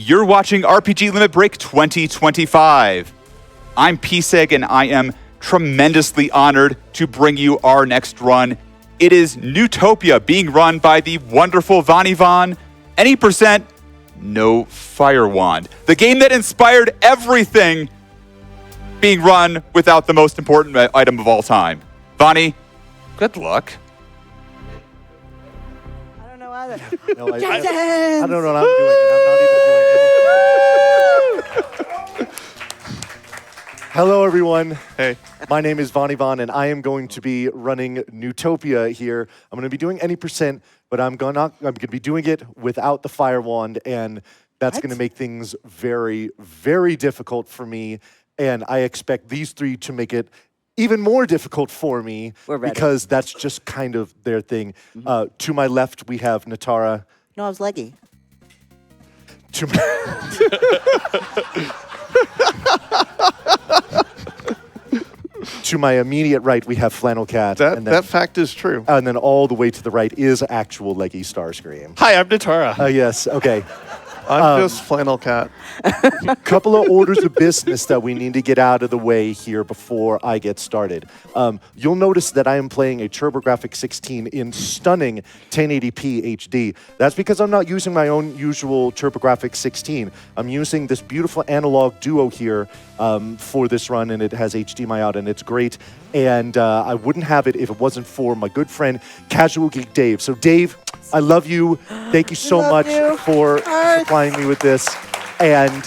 You're watching RPG Limit Break 2025. I'm PSEG, and I am tremendously honored to bring you our next run. It is Neutopia, being run by the wonderful Vanivan. Any percent, no fire wand. The game that inspired everything being run without the most important item of all time. Vani, good luck. I don't know either. No, I don't know what I'm doing, and I'm not even doing anything. Hello, everyone. Hey. My name is Vanivan, and I am going to be running Neutopia here. I'm going to be doing any percent, but I'm going to be doing it without the fire wand, and that's going to make things very, very difficult for me. And I expect these three to make it even more difficult for me because that's just kind of their thing. To my left, we have Netara. No, I was leggy. To my immediate right, we have FlannelKat. That fact is true. And then all the way to the right is actual leggystarscream. Hi, I'm Netara. Yes, okay. I'm just FlannelKat. Couple of orders of business that we need to get out of the way here before I get started. You'll notice that I am playing a TurboGrafx 16 in stunning 1080p HD. That's because I'm not using my own usual TurboGrafx 16. I'm using this beautiful analog duo here for this run, and it has HDMI out, and it's great. And I wouldn't have it if it wasn't for my good friend, Casual Geek Dave. So Dave, I love you. Thank you so much for supplying me with this. And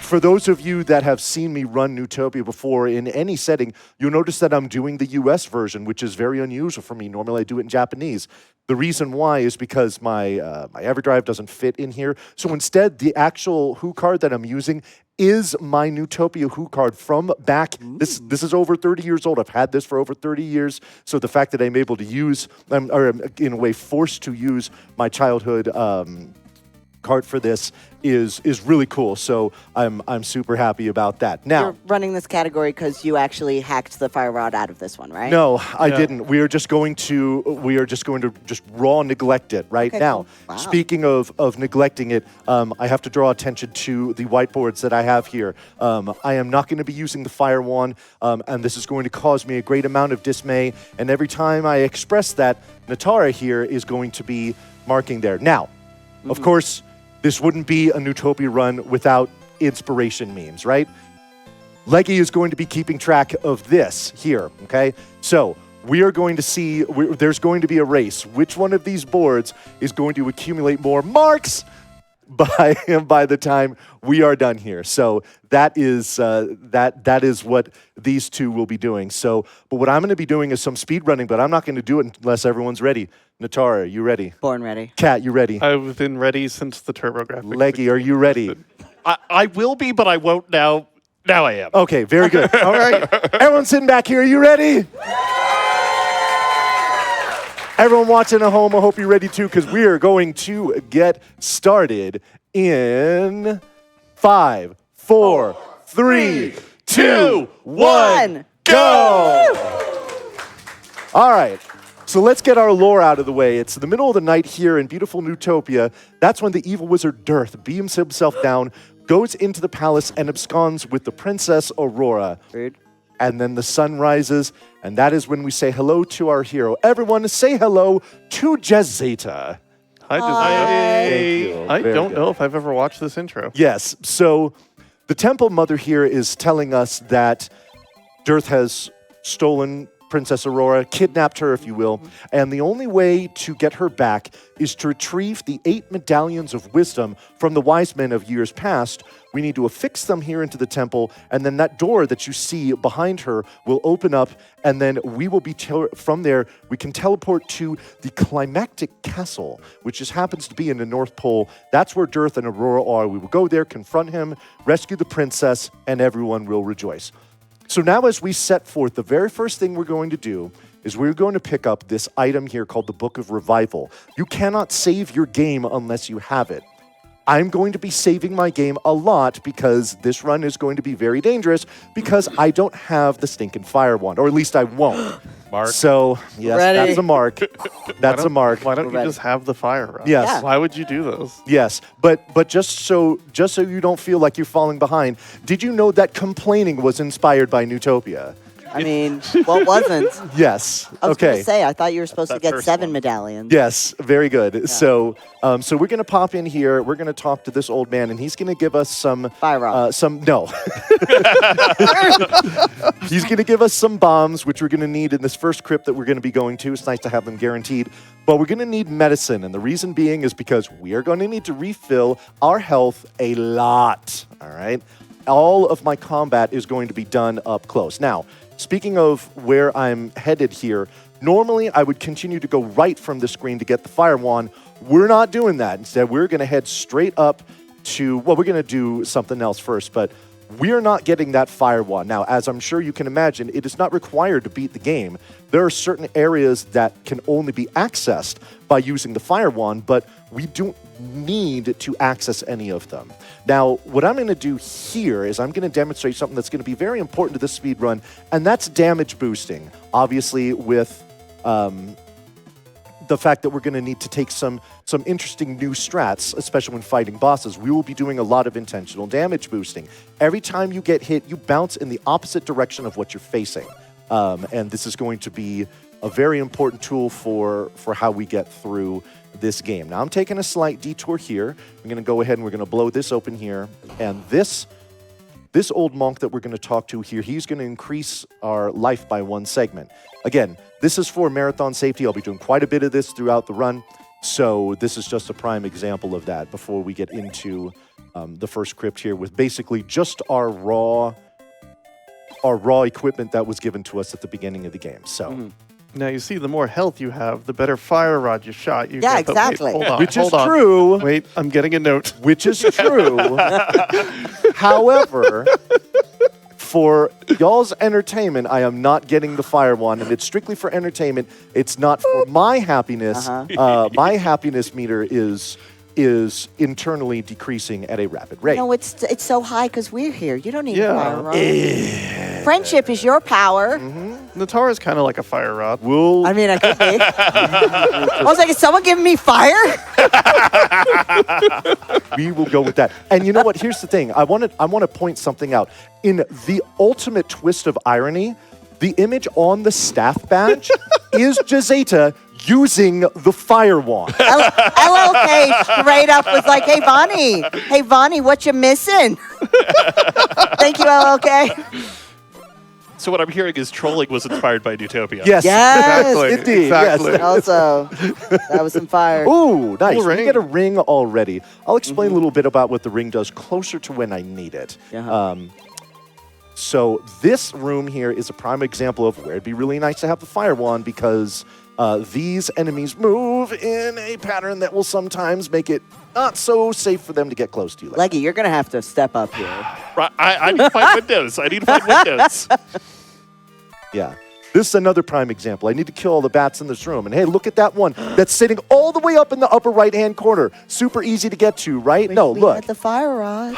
for those of you that have seen me run Neutopia before in any setting, you'll notice that I'm doing the US version, which is very unusual for me. Normally I do it in Japanese. The reason why is because my EverDrive doesn't fit in here. So instead, the actual Who card that I'm using is my Neutopia Who card from back. This is over 30 years old. I've had this for over 30 years. So the fact that I'm able to use, or in a way forced to use my childhood card for this is really cool. So I'm super happy about that. Now, you're running this category because you actually hacked the fire rod out of this one, right? No, I didn't. We are just going to just raw neglect it right now. Cool. Wow. Speaking of neglecting it, I have to draw attention to the whiteboards that I have here. I am not going to be using the fire wand, and this is going to cause me a great amount of dismay. And every time I express that, Netara here is going to be marking there. Now, of course, this wouldn't be a Neutopia run without inspiration memes, right? Leggy is going to be keeping track of this here, okay? So we are going to see, there's going to be a race. Which one of these boards is going to accumulate more marks by the time we are done here? So that is what these two will be doing. So, but what I'm going to be doing is some speed running, but I'm not going to do it unless everyone's ready. Netara, are you ready? Born ready. Kat, you ready? I've been ready since the TurboGrafx. Leggy, are you ready? I will be, but I won't now. Now I am. Okay, very good. All right. Everyone sitting back here, are you ready? Everyone watching at home, I hope you're ready too, because we are going to get started in 5, 4, 3, 2, 1, go! All right. So let's get our lore out of the way. It's the middle of the night here in beautiful Neutopia. That's when the evil wizard Dearth beams himself down, goes into the palace, and absconds with the Princess Aurora. Rude. And then the sun rises, and that is when we say hello to our hero. Everyone say hello to Jezeta. Hi, Thank you. I Very don't good. know if I've ever watched this intro. Yes, so the Temple Mother here is telling us that Dearth has stolen Princess Aurora, kidnapped her, if you will, and the only way to get her back is to retrieve the 8 medallions of wisdom from the wise men of years past. We need to affix them here into the temple, and then that door that you see behind her will open up, and then we will be, from there, we can teleport to the climactic castle, which just happens to be in the North Pole. That's where Dearth and Aurora are. We will go there, confront him, rescue the princess, and everyone will rejoice. So now as we set forth, the very first thing we're going to do is we're going to pick up this item here called the Book of Revival. You cannot save your game unless you have it. I'm going to be saving my game a lot because this run is going to be very dangerous because I don't have the stinking fire wand, or at least I won't. Mark. So, yes, Ready. that's a mark. That's a mark. Why don't We're you ready. just have the fire rod? Yes. Yeah. Why would you do those? Yes, but just so you don't feel like you're falling behind, did you know that complaining was inspired by Neutopia? I mean, what wasn't? Yes. I was going Okay. to say, I thought you were supposed to that get first 7 one. medallions. Yes, very good. So we're going to pop in here. We're going to talk to this old man, and he's going to give us some Fire rod. no. He's going to give us some bombs, which we're going to need in this first crypt that we're going to be going to. It's nice to have them guaranteed. But we're going to need medicine, and the reason being is because we are going to need to refill our health a lot, all right? All of my combat is going to be done up close. Now, speaking of where I'm headed here, normally I would continue to go right from the screen to get the fire wand. We're not doing that. Instead, we're going to head straight up to, well, we're going to do something else first, but we're not getting that fire wand. Now, as I'm sure you can imagine, it is not required to beat the game. There are certain areas that can only be accessed by using the fire wand, but we don't need to access any of them. Now, what I'm going to do here is I'm going to demonstrate something that's going to be very important to this speed run, and that's damage boosting. Obviously, with the fact that we're going to need to take some interesting new strats, especially when fighting bosses, we will be doing a lot of intentional damage boosting. Every time you get hit, you bounce in the opposite direction of what you're facing. And this is going to be a very important tool for how we get through this game. Now, I'm taking a slight detour here. I'm going to go ahead and we're going to blow this open here. And this old monk that we're going to talk to here, he's going to increase our life by 1 segment. Again, this is for marathon safety. I'll be doing quite a bit of this throughout the run. So this is just a prime example of that before we get into the first crypt here with basically just our raw equipment that was given to us at the beginning of the game. So, Now, you see, the more health you have, the better fire rod you shot. You Yeah, get. But wait, exactly. hold on, which is hold on. true. Wait, I'm getting a note. Which is true. However, for y'all's entertainment, I am not getting the fire wand, and it's strictly for entertainment. It's not for my happiness. My happiness meter is internally decreasing at a rapid rate. No, it's so high because we're here. You don't need Yeah. a fire rod. Friendship is your power. Netara is kind of like a fire rod. We'll I mean, I could be. I was like, is someone giving me fire? we will go with that. And you know what? Here's the thing. I want to point something out. In the ultimate twist of irony, the image on the staff badge is Jazeta using the fire wand. LLK straight up was like, hey, Vonnie, what you missing? Thank you, LLK. So what I'm hearing is trolling was inspired by Neutopia. Yes, Yes. Exactly. indeed. Exactly. Yes. Also, that was some fire. Ooh, nice. Cool We ring. get a ring already. I'll explain a little bit about what the ring does closer to when I need it. So this room here is a prime example of where it'd be really nice to have the fire wand because these enemies move in a pattern that will sometimes make it not so safe for them to get close to you. Leggy, you're going to have to step up here. Right, I need to find windows. I need to find windows. Yeah. This is another prime example. I need to kill all the bats in this room. And hey, look at that one that's sitting all the way up in the upper right-hand corner. Super easy to get to, right? No, We look. had the fire rod.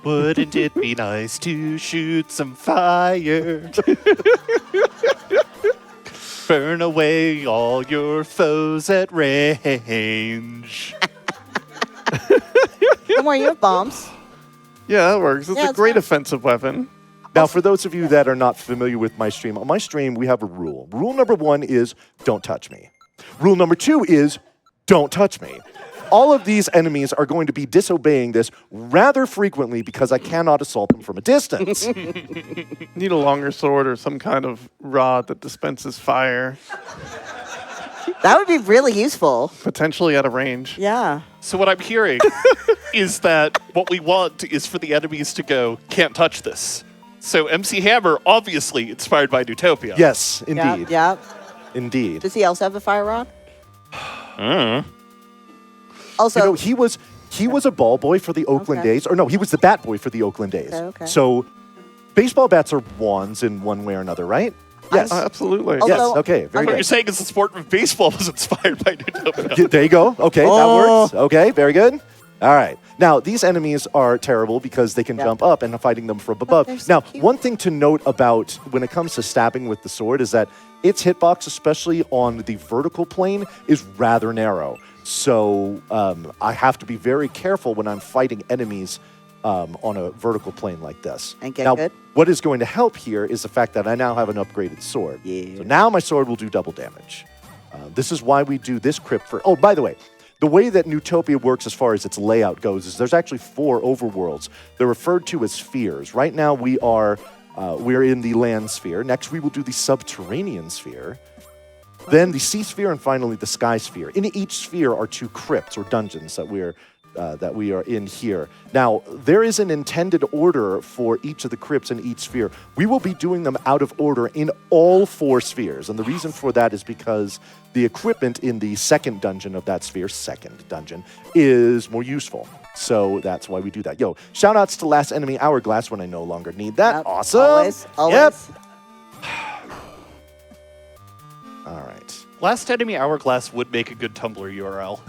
Wouldn't it be nice to shoot some fire? Burn away all your foes at range. Don't worry, you have bombs. Yeah, that works. It's Yeah, a it's great fine. offensive weapon. Now, for those of you that are not familiar with my stream, on my stream, we have a rule. Rule number 1 is don't touch me. Rule number 2 is don't touch me. All of these enemies are going to be disobeying this rather frequently because I cannot assault them from a distance. Need a longer sword or some kind of rod that dispenses fire, That would be really useful. potentially at a range. Yeah. So what I'm hearing is that what we want is for the enemies to go, can't touch this. So MC Hammer, obviously inspired by Neutopia. Yes, indeed. Yeah. Indeed. Does he also have a fire rod? Also, You know, he was a ball boy for the Oakland Okay. days. Or no, he was the bat boy for the Oakland days. Okay. So baseball bats are wands in one way or another, right? Yes. Absolutely. Also- Yes, okay, very What you're good. saying is the sport of baseball was inspired by Neutopia. There you go. Okay, that Oh. works. Okay, very good. All right. Now, these enemies are terrible because they can jump up, and I'm fighting them from above. they're so Now, cute. one thing to note about when it comes to stabbing with the sword is that its hitbox, especially on the vertical plane, is rather narrow. So I have to be very careful when I'm fighting enemies on a vertical plane like this. And get now, good? what is going to help here is the fact that I now have an upgraded sword. Yeah. So now my sword will do double damage. This is why we do this crypt for... Oh, by the way, the way that Neutopia works as far as its layout goes is there's actually 4 overworlds. They're referred to as spheres. Right now we're in the land sphere. Next we will do the subterranean sphere. Then the sea sphere, and finally the sky sphere. In each sphere are 2 crypts or dungeons that we are in here. Now, there is an intended order for each of the crypts in each sphere. We will be doing them out of order in all 4 spheres. And the reason for that is because the equipment in the second dungeon of that sphere, is more useful. So that's why we do that. Yo, shout outs to Last Enemy Hourglass when I no longer need that. Yep, Awesome. Always. Yep. All right. Last Enemy Hourglass would make a good Tumblr URL.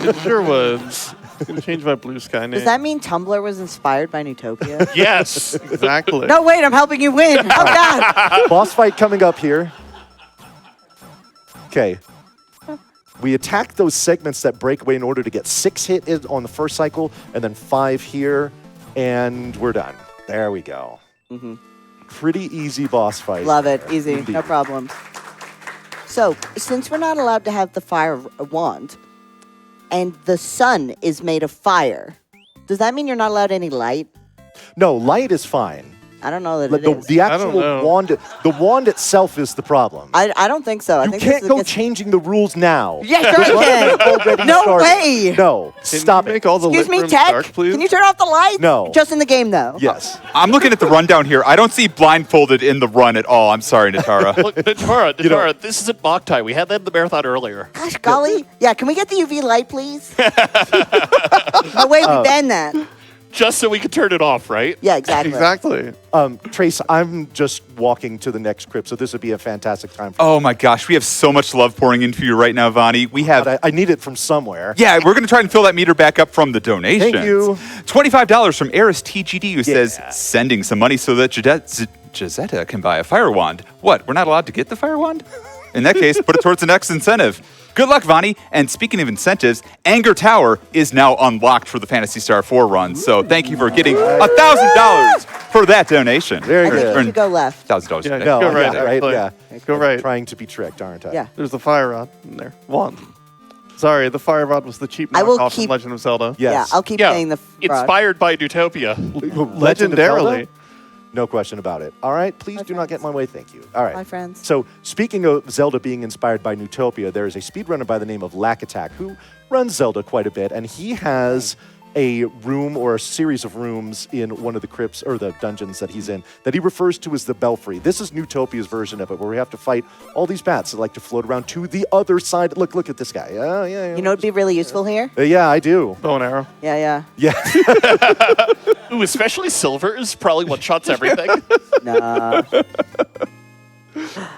It sure would. I'm gonna change my blue sky name. Does that mean Tumblr was inspired by Neutopia? Yes. Exactly. No, wait, I'm helping you win. Oh, God. Boss fight coming up here. Okay. We attack those segments that break away in order to get 6 hit in on the first cycle, and then 5 here, and we're done. There we go. Pretty easy boss fight. Love it. Easy. Indeed. No problems. So, since we're not allowed to have the fire wand, and the sun is made of fire, does that mean you're not allowed any light? No, light is fine. I don't know that it is. The I don't actual know. wand, the wand itself is the problem. I don't think so. I You think can't this go is changing the rules now. Yeah, sure I can. Already No started. way. No, Can stop you it. make all the Excuse lit me, rooms Tech. dark, please? Can you turn off the lights? No. Just in the game, though. Yes. I'm looking at the rundown here. I don't see blindfolded in the run at all. I'm sorry, Netara. Look, Netara, this isn't mock time. We had that in the marathon earlier. Gosh, golly. Yeah, can we get the UV light, please? No way we ban that. Just so we could turn it off, right? Yeah, exactly. Exactly. Trace, I'm just walking to the next crypt, so this would be a fantastic time for Oh my gosh, we have so much love pouring into you right now, Vani. We have... but I need it from somewhere. Yeah, we're going to try and fill that meter back up from the donations. Thank you. $25 from Eris TGD, who says, sending some money so that Jazetta can buy a fire wand. What, we're not allowed to get the fire wand? In that case, put it towards the next incentive. Good luck, Vani. And speaking of incentives, Anger Tower is now unlocked for the Phantasy Star 4 run. So thank you for getting $1,000 for that donation. Very I think good. we should go left. $1,000. Yeah, No, go right, yeah, right, actually. yeah. Go right. Trying to be tricked, aren't I? Yeah. There's the fire rod in there. Wand. Sorry, the fire rod was the cheap I will knockoff keep- from Legend of Zelda. Yes. Yeah, I'll keep saying the fraud. Inspired by Neutopia. Legend of Zelda? Legendarily. No question about it. All right, please Bye, do not get friends. my way. Thank you. All right. Bye, friends. So, speaking of Zelda being inspired by Neutopia, there is a speedrunner by the name of FlannelKat who runs Zelda quite a bit, and he has a room or a series of rooms in one of the crypts or the dungeons that he's in that he refers to as the Belfry. This is Neutopia's version of it, where we have to fight all these bats that like to float around to the other side. Look at this guy. Yeah. You know what'd be really useful here? Yeah, I do. Bow and arrow. Yeah. Yeah. Ooh, especially silvers. Probably one-shots everything. No.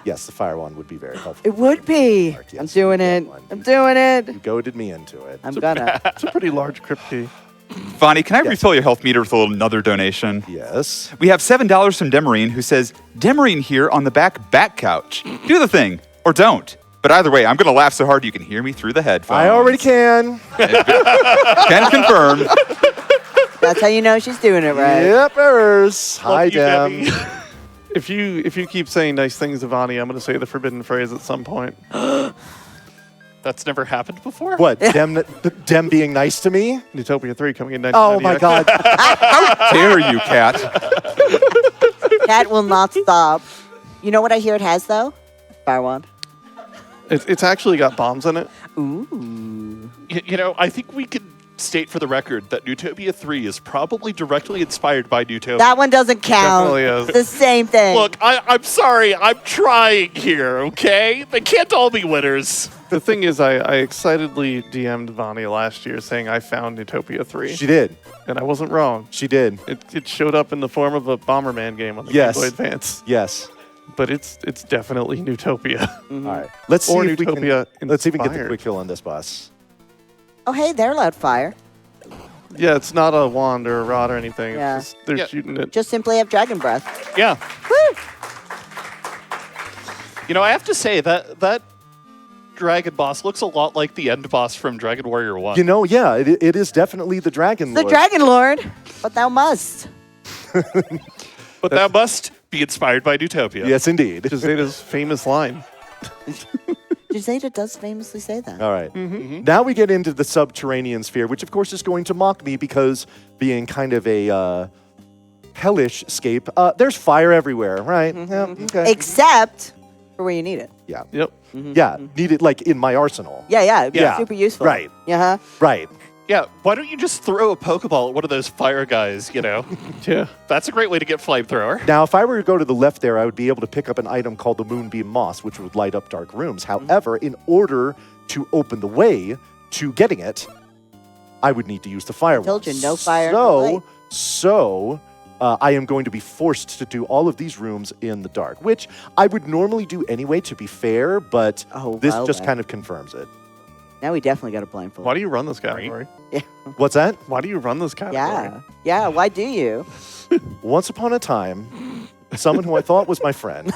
Yes, the fire wand would be very helpful. It would be. Yes, I'm doing it. one. I'm doing it. You goaded me into it. I'm gonna. It's a pretty large crypt key. Vani, can I refill your health meter with another donation? Yes. We have $7 from Demarine, who says, Demarine here on the back couch. Do the thing, or don't. But either way, I'm going to laugh so hard you can hear me through the headphones. I already can. Can confirm. That's how you know she's doing it right. Yippers. Hi, you, Dem. Debbie. If you keep saying nice things to Vani, I'm going to say the forbidden phrase at some point. That's never happened before? What? Dem being nice to me? Neutopia 3 coming in Oh 1998. my God. Dare you, Cat? Cat will not stop. You know what I hear it has, though? Fire wand. It's actually got bombs in it. Ooh. You know, I think we can state for the record that Neutopia 3 is probably directly inspired by Neutopia. That one doesn't count. Definitely is. It's the same thing. Look, I'm sorry. I'm trying here, okay? They can't all be winners. The thing is, I excitedly DM'd Vani last year saying I found Neutopia 3. She did. And I wasn't wrong. She did. It showed up in the form of a Bomberman game on the Yes. Game Boy Advance. Yes. But it's definitely Neutopia. All right. Let's see Or if we can. Neutopia Let's see if we can get the inspired. quick kill on this boss. oh, hey, they're allowed fire. Yeah, it's not a wand or a rod or anything. Yeah. It's just, they're Yeah. shooting it. Just simply have dragon breath. Yeah. Woo! You know, I have to say that dragon boss looks a lot like the end boss from Dragon Warrior 1. You know, yeah, it is definitely the Dragon The Lord. dragon lord, but thou must. but that must be inspired by Neutopia. Yes, indeed. Zeta's famous line. Zeta does famously say that. All right. Now we get into the subterranean sphere, which of course is going to mock me because being kind of a hellish scape, there's fire everywhere, right? Yeah, okay. Except for where you need it. Yeah. Yep. Yeah, need it like in my arsenal. Yeah, it'd be Yeah. super useful. Right. Yeah. Right. Yeah, why don't you just throw a Pokeball at one of those fire guys, you know? Yeah. That's a great way to get flamethrower. Now, if I were to go to the left there, I would be able to pick up an item called the Moonbeam Moss, which would light up dark rooms. However, in order to open the way to getting it, I would need to use the fire. told wand. you, no fire, no light. So I am going to be forced to do all of these rooms in the dark, which I would normally do anyway, to be fair, but Oh, this well just then. kind of confirms it. Now we definitely got a blindfold. Why do you run this category? What's that? Why do you run this category? Yeah. Why do you? Once upon a time, someone who I thought was my friend.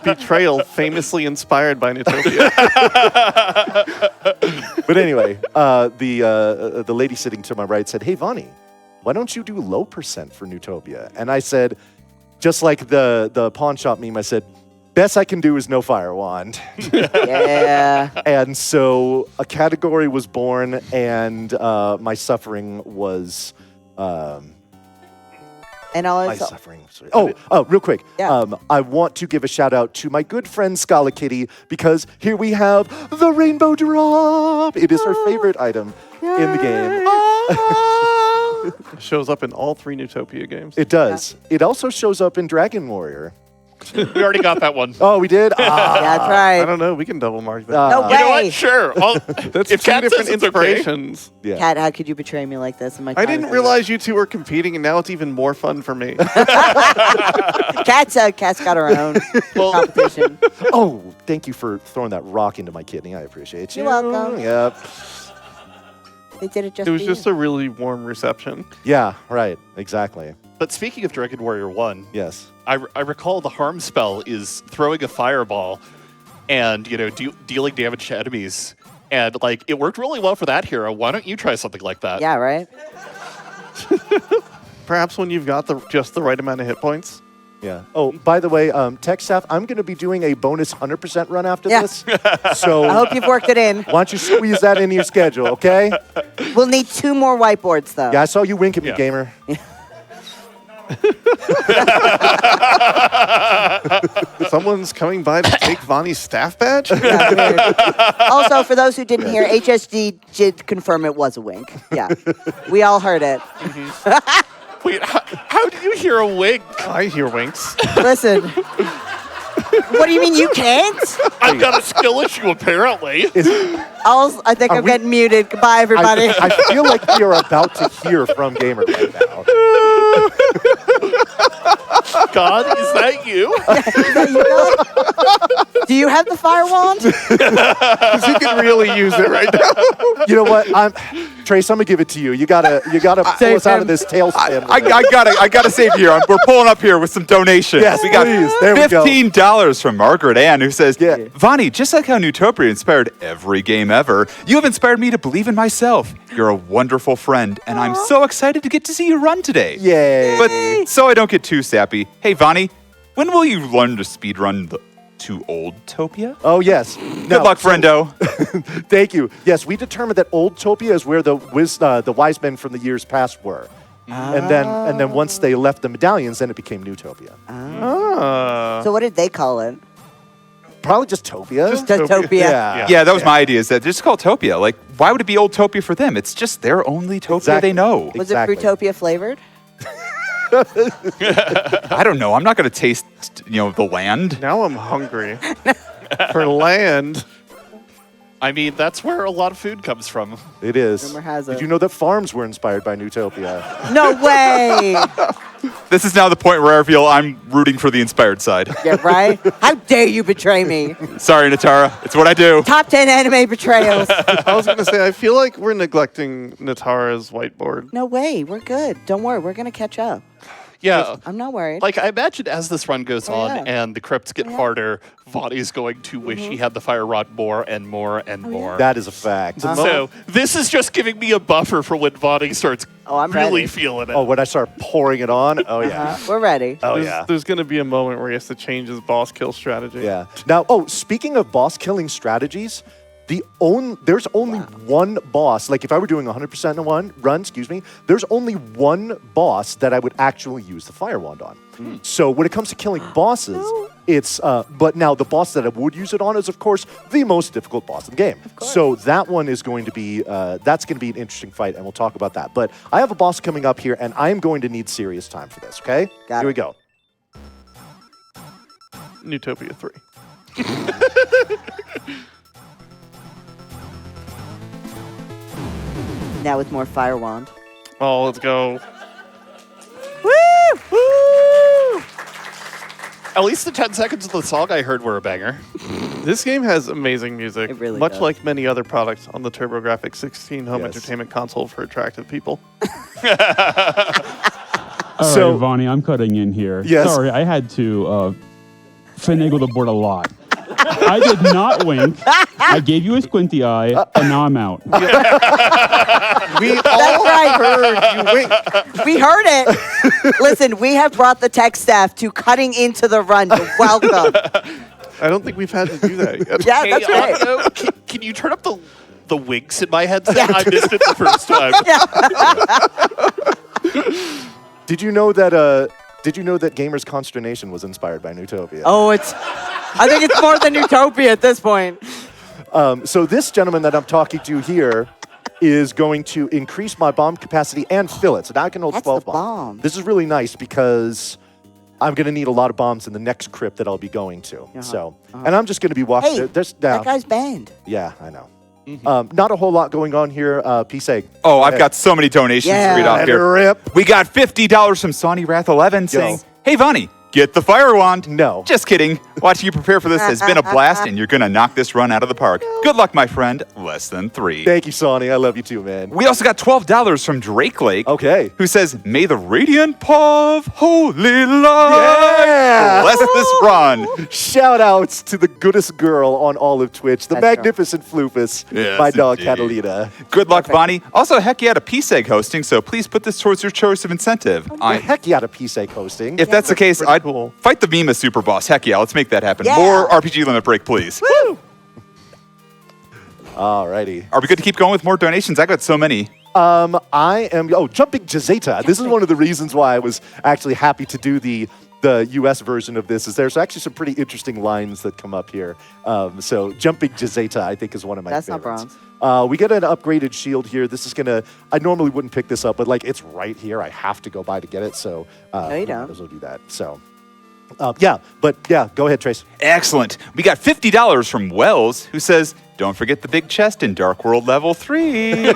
Betrayal, famously inspired by Neutopia. But anyway, the lady sitting to my right said, "Hey, Vonnie, why don't you do low percent for Neutopia?" And I said, just like the pawn shop meme, I said, "Best I can do is no fire wand." Yeah. And so a category was born, and my suffering was. And My also, suffering. Sorry. Oh, real quick. Yeah. I want to give a shout out to my good friend Scala Kitty because here we have the Rainbow Drop. It is her favorite item in the game. It shows up in all 3 Neutopia games. It does. It also shows up in Dragon Warrior. We already got that one. Oh, we did? that's I right. don't know. We can double mark that. No You know way. what? Sure. That's if 2 Kat different says it's okay. inspirations. Yeah. Kat, how could you betray me like this? In my I didn't realize you two were competing, and now it's even more fun for me. Kat's got her own competition. Oh, thank you for throwing that rock into my kidney. I appreciate you. You're welcome. Yep. They did it just It was for just you. a really warm reception. Yeah, right. Exactly. But speaking of Dragon Warrior 1, Yes. I recall the harm spell is throwing a fireball and, you know, dealing damage to enemies. And, like, it worked really well for that hero. Why don't you try something like that? Yeah, right? Perhaps when you've got just the right amount of hit points. Yeah. Oh, by the way, tech staff, I'm going to be doing a bonus 100% run after Yeah. this. So I hope you've worked it in. why don't you squeeze that into your schedule, okay? We'll need 2 more whiteboards, though. Yeah, I saw you wink at me, Yeah. gamer. Someone's coming by to take Vonnie's staff badge? Yeah, weird. Also, for those who didn't hear, HSD did confirm it was a wink. Yeah. We all heard it. Wait, how do you hear a wink? I hear winks. Listen. What do you mean you can't? I've got a skill issue, apparently. I think I'm we- getting muted. Goodbye, everybody. I feel like we are about to hear from gamer right now. God, is that you? Do you have the fire wand? Because he can really use it right now. You know what? Trace, I'm gonna give it to you. You gotta pull us out of this tailspin. I gotta save you here. We're pulling up here with some donations. Yes, we got please. There we go. $15 from Margaret Ann, who says, Yeah. Vonnie, just like how Neutopia inspired every game ever, you have inspired me to believe in myself. You're a wonderful friend, and I'm so excited to get to see you run today. Yay. But so I don't get too sappy, hey, Vonnie, when will you learn to speedrun to Old Topia? Oh, yes. Good luck, friendo. Thank you. Yes, we determined that Old Topia is where the wise men from the years past were. And then once they left the medallions, then it became Neutopia. So what did they call it? Probably just Topia. Topia. Yeah. Yeah, that was my idea, is that just call Topia. Like, why would it be Old Topia for them? It's just their only Topia Exactly. they know. Was Exactly. it Fruitopia flavored? I don't know. I'm not going to taste, the land. Now I'm hungry. For land. I mean, that's where a lot of food comes from. It is. Rumor has Did it. you know that farms were inspired by Neutopia? No way! This is now the point where I feel I'm rooting for the inspired side. Yeah, right? How dare you betray me? Sorry, Netara. It's what I do. Top 10 anime betrayals. I was going to say, I feel like we're neglecting Netara's whiteboard. No way. We're good. Don't worry. We're going to catch up. Yeah. I'm not worried. Like, I imagine as this run goes on yeah. and the crypts get harder, Vani's going to wish he had the fire rod more and more and more. That is a fact. So this is just giving me a buffer for when Vani starts I'm really ready. feeling it. Oh, when I start pouring it on? Oh, yeah. We're ready. Oh, There's, yeah. there's going to be a moment where he has to change his boss kill strategy. Yeah. Now, speaking of boss killing strategies, there's only one boss. Like if I were doing 100% in a run, there's only one boss that I would actually use the fire wand on. So when it comes to killing bosses, it's but now the boss that I would use it on is of course the most difficult boss in the game. So that one is going to be that's going to be an interesting fight, and we'll talk about that. But I have a boss coming up here, and I am going to need serious time for this. Okay, Got here we it. go. Neutopia 3. Now with more fire wand. Oh, let's go. Woo! At least the 10 seconds of the song I heard were a banger. This game has amazing music, It really much does. like many other products on the TurboGrafx 16 home Yes. entertainment console for attractive people. All So- right, Vonnie, I'm cutting in here. Yes. Sorry, I had to finagle the board a lot. I did not wink. I gave you a squinty eye, and now I'm out. We That's all right. heard you wink. We heard it. Listen, we have brought the tech staff to cutting into the run. You're welcome. I don't think we've had to do that yet. Yeah, Hey, that's right. Otto, can you turn up the winks in my headset? I missed it the first time. Did you know that Gamer's Consternation was inspired by Neutopia? Oh, I think it's more than Utopia at this point. So this gentleman that I'm talking to here is going to increase my bomb capacity and fill it. So now I can hold That's 12 the bombs. bomb. This is really nice because I'm going to need a lot of bombs in the next crypt that I'll be going to. So, and I'm just going to be walking. Hey, There's that guy's banned. Yeah, I know. Not a whole lot going on here. P-Seg. Oh, I've got so many donations Yeah. to read off Let here. her rip. We got $50 from Sonny Wrath 11 saying, "Hey, Vonnie, get the fire wand." No. Just kidding. Watching you prepare for this has been a blast, and you're going to knock this run out of the park. Good luck, my friend. Less than 3. Thank you, Sonny. I love you too, man. We also got $12 from Drake Lake, Okay. who says, "May the radiant paw of holy light Yeah. bless this run." Shout outs to the goodest girl on all of Twitch, the That's right. magnificent Floofus, Yes, my dog indeed. Catalina. Good luck, Bonnie. Also, heck yeah to PSEG hosting, so please put this towards your choice of incentive. Heck yeah to P-Seg hosting. If that's the case, pretty I'd cool. fight the Vima Super Boss. Heck yeah, let's make that happen. Yeah. More RPG Limit Break, please. Woo! Alrighty. Are we good to keep going with more donations? I got so many. I am Jumping Jazeta. This is one of the reasons why I was actually happy to do the US version of this. Is there's actually some pretty interesting lines that come up here. So Jumping Jazeta, I think, is one of my That's not favorites. bronze. We get an upgraded shield here. This is gonna. I normally wouldn't pick this up, but like it's right here. I have to go by to get it. So No, you don't. Might as well do that. So. Go ahead, Trace. Excellent. We got $50 from Wells, who says, "Don't forget the big chest in Dark World Level 3.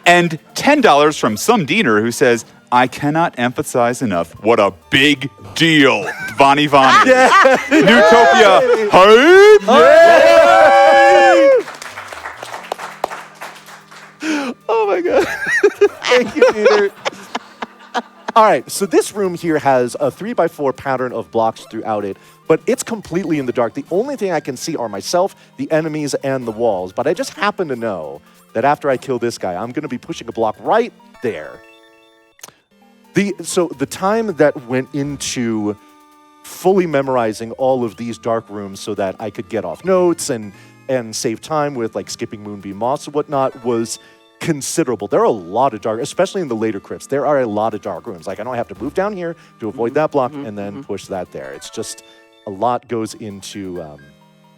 And $10 from Some Diener, who says, "I cannot emphasize enough what a big deal Vonnie Neutopia. Hype! Oh my god. Thank you, Peter. All right, so this room here has a 3x4 pattern of blocks throughout it, but it's completely in the dark. The only thing I can see are myself, the enemies, and the walls. But I just happen to know that after I kill this guy, I'm going to be pushing a block right there. So the time that went into fully memorizing all of these dark rooms so that I could get off notes and save time with like skipping Moonbeam Moss and whatnot was considerable. There are a lot of dark, especially in the later crypts, there are a lot of dark rooms. Like I don't have to move down here to avoid that block and then push that there. It's just a lot goes into,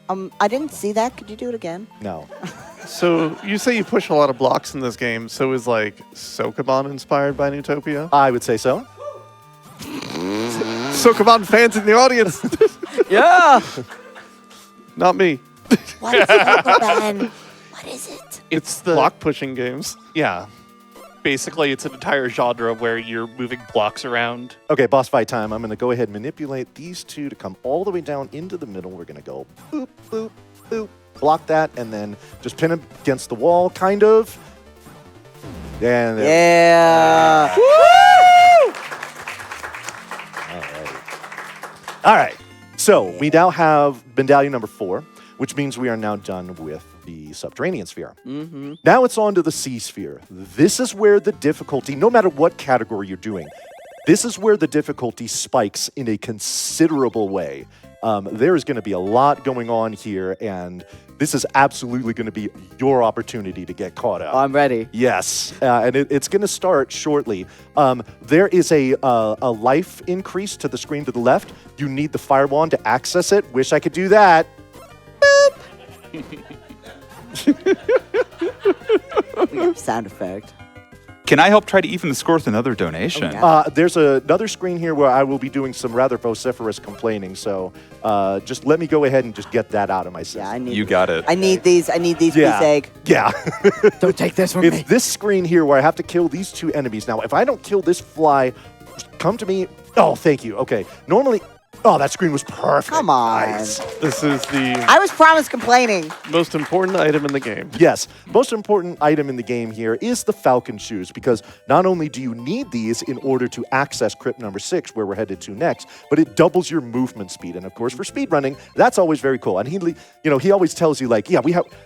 I didn't see that. Could you do it again? no. So you say you push a lot of blocks in this game. So is like Sokoban inspired by Neutopia? I would say so. Sokoban fans in the audience. Yeah. Not me. What is it, Uncle Ben? What is it? It's the Block pushing games. Yeah. Basically, it's an entire genre where you're moving blocks around. Okay, boss fight time. I'm going to go ahead and manipulate these two to come all the way down into the middle. We're going to go boop, boop, boop. Block that, and then just pin him against the wall, kind of. And Yeah. All right. So we now have medallion number 4, which means we are now done with the subterranean sphere. Now it's on to the sea sphere. This is where the difficulty, no matter what category you're doing, this is where the difficulty spikes in a considerable way. There is going to be a lot going on here, and this is absolutely going to be your opportunity to get caught up. I'm ready. Yes, and it's going to start shortly. There is a life increase to the screen to the left. You need the fire wand to access it. Wish I could do that. Sound effect. Can I help try to even the score with another donation? yeah. There's another screen here where I will be doing some rather vociferous complaining, so just let me go ahead and just get that out of my system. Yeah, I need. You got it. I need these. I need these. Yeah. Piece egg. Yeah. Don't take this from It's me. this screen here where I have to kill these 2 enemies. Now, if I don't kill this fly, come to me. Oh, thank you. Okay. Normally, oh, that screen was perfect. Come on. Nice. This is the I was promised complaining. most important item in the game. Yes, most important item in the game here is the Falcon Shoes, because not only do you need these in order to access crypt number 6, where we're headed to next, but it doubles your movement speed. And of course, for speedrunning, that's always very cool. And he always tells you, like, yeah,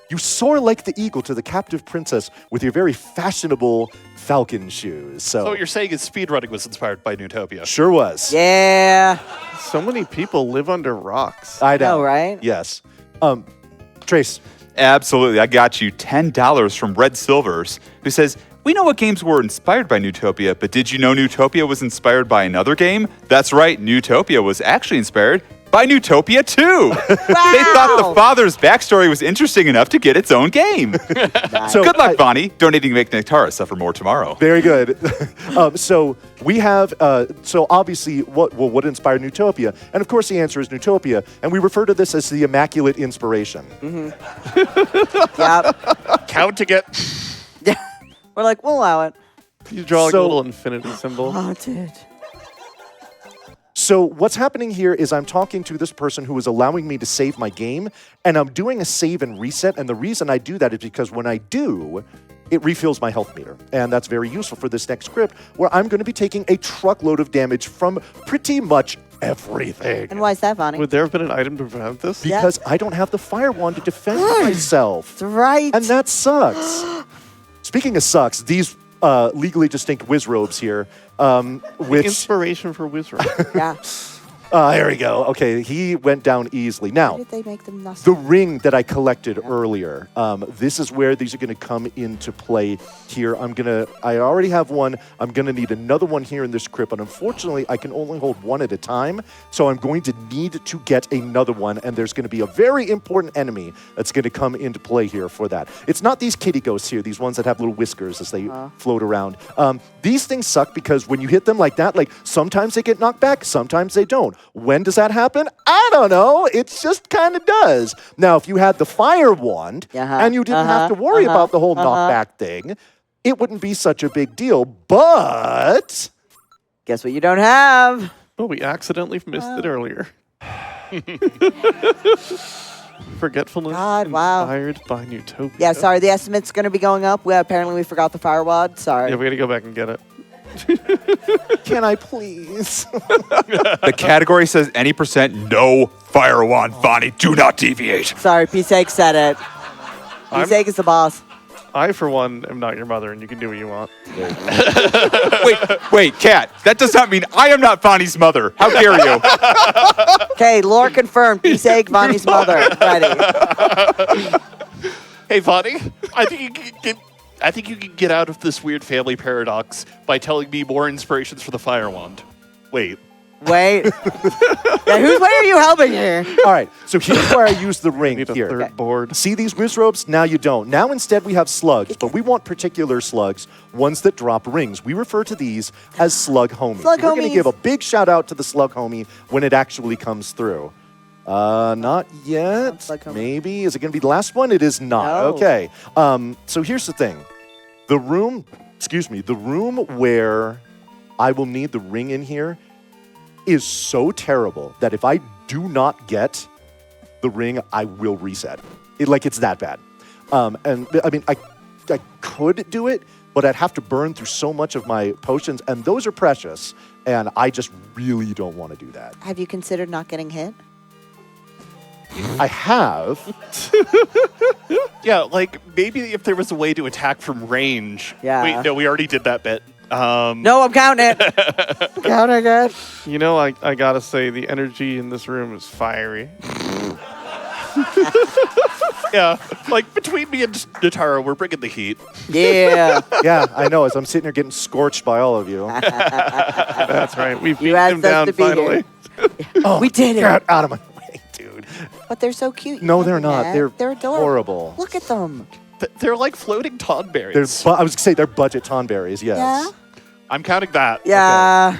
you soar like the eagle to the captive princess with your very fashionable Falcon Shoes. So what you're saying is speedrunning was inspired by Neutopia. Sure was. Yeah. So many people live under rocks. I know. know, right? Yes. Trace. Absolutely. I got you $10 from Red Silvers, who says, we know what games were inspired by Neutopia, but did you know Neutopia was inspired by another game? That's right, Neutopia was actually inspired by Neutopia 2. They thought the father's backstory was interesting enough to get its own game. So Good luck, Bonnie. Donating to make Netara suffer more tomorrow. Very good. So we have, so obviously, what inspired Neutopia? And of course, the answer is Neutopia, and we refer to this as the Immaculate Inspiration. Yep. Counting it. Yeah. We're like, we'll allow it. You draw like So- a little infinity symbol. Oh, dude. So what's happening here is I'm talking to this person who is allowing me to save my game, and I'm doing a save and reset, and the reason I do that is because when I do, it refills my health meter, and that's very useful for this next script, where I'm going to be taking a truckload of damage from pretty much everything. And why is that, Bonnie? Would there have been an item to prevent this? Yeah. Because I don't have the fire wand to defend myself. That's right. And that sucks. Speaking of sucks, these legally distinct whiz robes here, which Inspiration for Wizard. yeah. here we go. Okay, he went down easily. Why Now, did they make them nothing? the ring that I collected earlier, this is where these are going to come into play here. I already have one. I'm going to need another one here in this crypt, but unfortunately, I can only hold one at a time, so I'm going to need to get another one, and there's going to be a very important enemy that's going to come into play here for that. It's not these kitty ghosts here, these ones that have little whiskers as they float around. These things suck because when you hit them like that, like sometimes they get knocked back, sometimes they don't. When does that happen? I don't know. It just kind of does. Now, if you had the fire wand and you didn't have to worry about the whole knockback thing, it wouldn't be such a big deal. But Guess what you don't have? Oh, we accidentally missed it earlier. Forgetfulness God, wow. inspired by Neutopia. Yeah, sorry. The estimate's going to be going up. Apparently, we forgot the fire wad. Sorry. Yeah, we got to go back and get it. can I please? The category says any percent no fire wand. Bonnie, do not deviate. Sorry, P-Sake said it. P-Sake is the boss. I, for one, am not your mother, and you can do what you want. Wait, Kat. That does not mean I am not Bonnie's mother. How dare you? Okay, lore confirmed. P-Sake, Bonnie's mother. Ready. Hey, Bonnie, I think you can get out of this weird family paradox by telling me more inspirations for the fire wand. Wait. Wait. Yeah, whose way are you helping here? All right, so here's where I use the ring Need a here. third board. See these whiz ropes? Now you don't. Now instead we have slugs, but we want particular slugs, ones that drop rings. We refer to these as slug homies. Slug We're going to homies. give a big shout out to the slug homie when it actually comes through. Not yet. Slug homie. Maybe. Is it going to be the last one? It is not. No. Okay. So here's the thing. The room where I will need the ring in here is so terrible that if I do not get the ring, I will reset. It's that bad. And I mean, I could do it, but I'd have to burn through so much of my potions, and those are precious, and I just really don't want to do that. Have you considered not getting hit? I have. Yeah, like maybe if there was a way to attack from range. Yeah. Wait, no, we already did that bit. No, I'm counting it. Counting it. You know, I gotta say, the energy in this room is fiery. Yeah, like between me and Netara, we're bringing the heat. Yeah. Yeah, I know. As I'm sitting here getting scorched by all of you. That's right. We've You beaten asked him us down to be finally. Oh, We did it. Get out of my way, dude. But they're so cute. No, You they're know not. that. They're adorable. horrible. Look at them. They're like floating tonberries. I was going to say they're budget tonberries, yes. Yeah. I'm counting that. Yeah.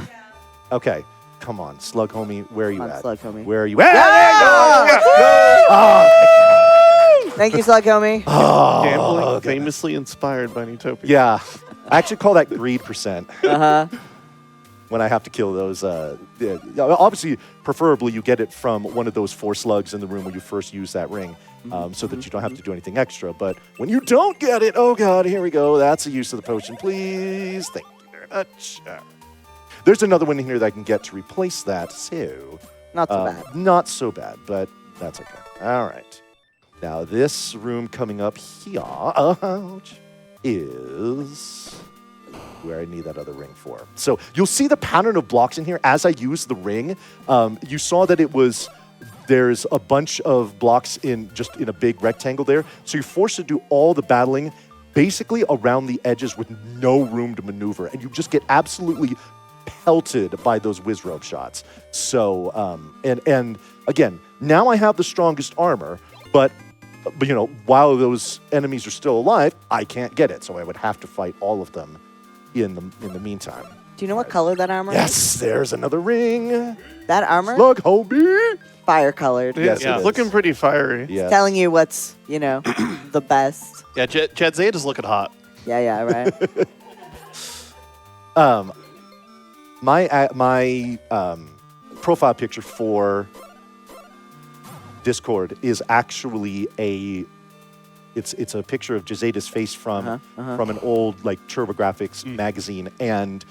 Okay. Come on, Slug Homie, where are you Come on, at? Slug Homie. Where are you at? Thank you, Slug Homie. Gambling famously inspired by Neutopia. Yeah. I actually call that greed percent. Uh-huh. When I have to kill those. Obviously, preferably you get it from one of those 4 slugs in the room when you first use that ring, so that you don't have to do anything extra. But when you don't get it, oh god, here we go. That's a use of the potion, please. Thank you very much. There's another one in here that I can get to replace that, so... Not so bad. Not so bad, but that's okay. All right. Now, this room coming up here is where I need that other ring for. So you'll see the pattern of blocks in here as I use the ring. You saw that there's a bunch of blocks in a big rectangle there. So you're forced to do all the battling basically around the edges with no room to maneuver. And you just get absolutely pelted by those Wizrobe shots. So, and again, now I have the strongest armor, but while those enemies are still alive, I can't get it. So I would have to fight all of them in the meantime. Do you know what color that armor is? Yes, there's another ring. That armor? Slug homie. Fire colored. Yes, Yeah. it is. Looking pretty fiery. Yes. Telling you what's, the best. Yeah, Jet Zayd is looking hot. Yeah, right. My profile picture for Discord is actually it's a picture of Jazada's face from an old TurboGrafx magazine, and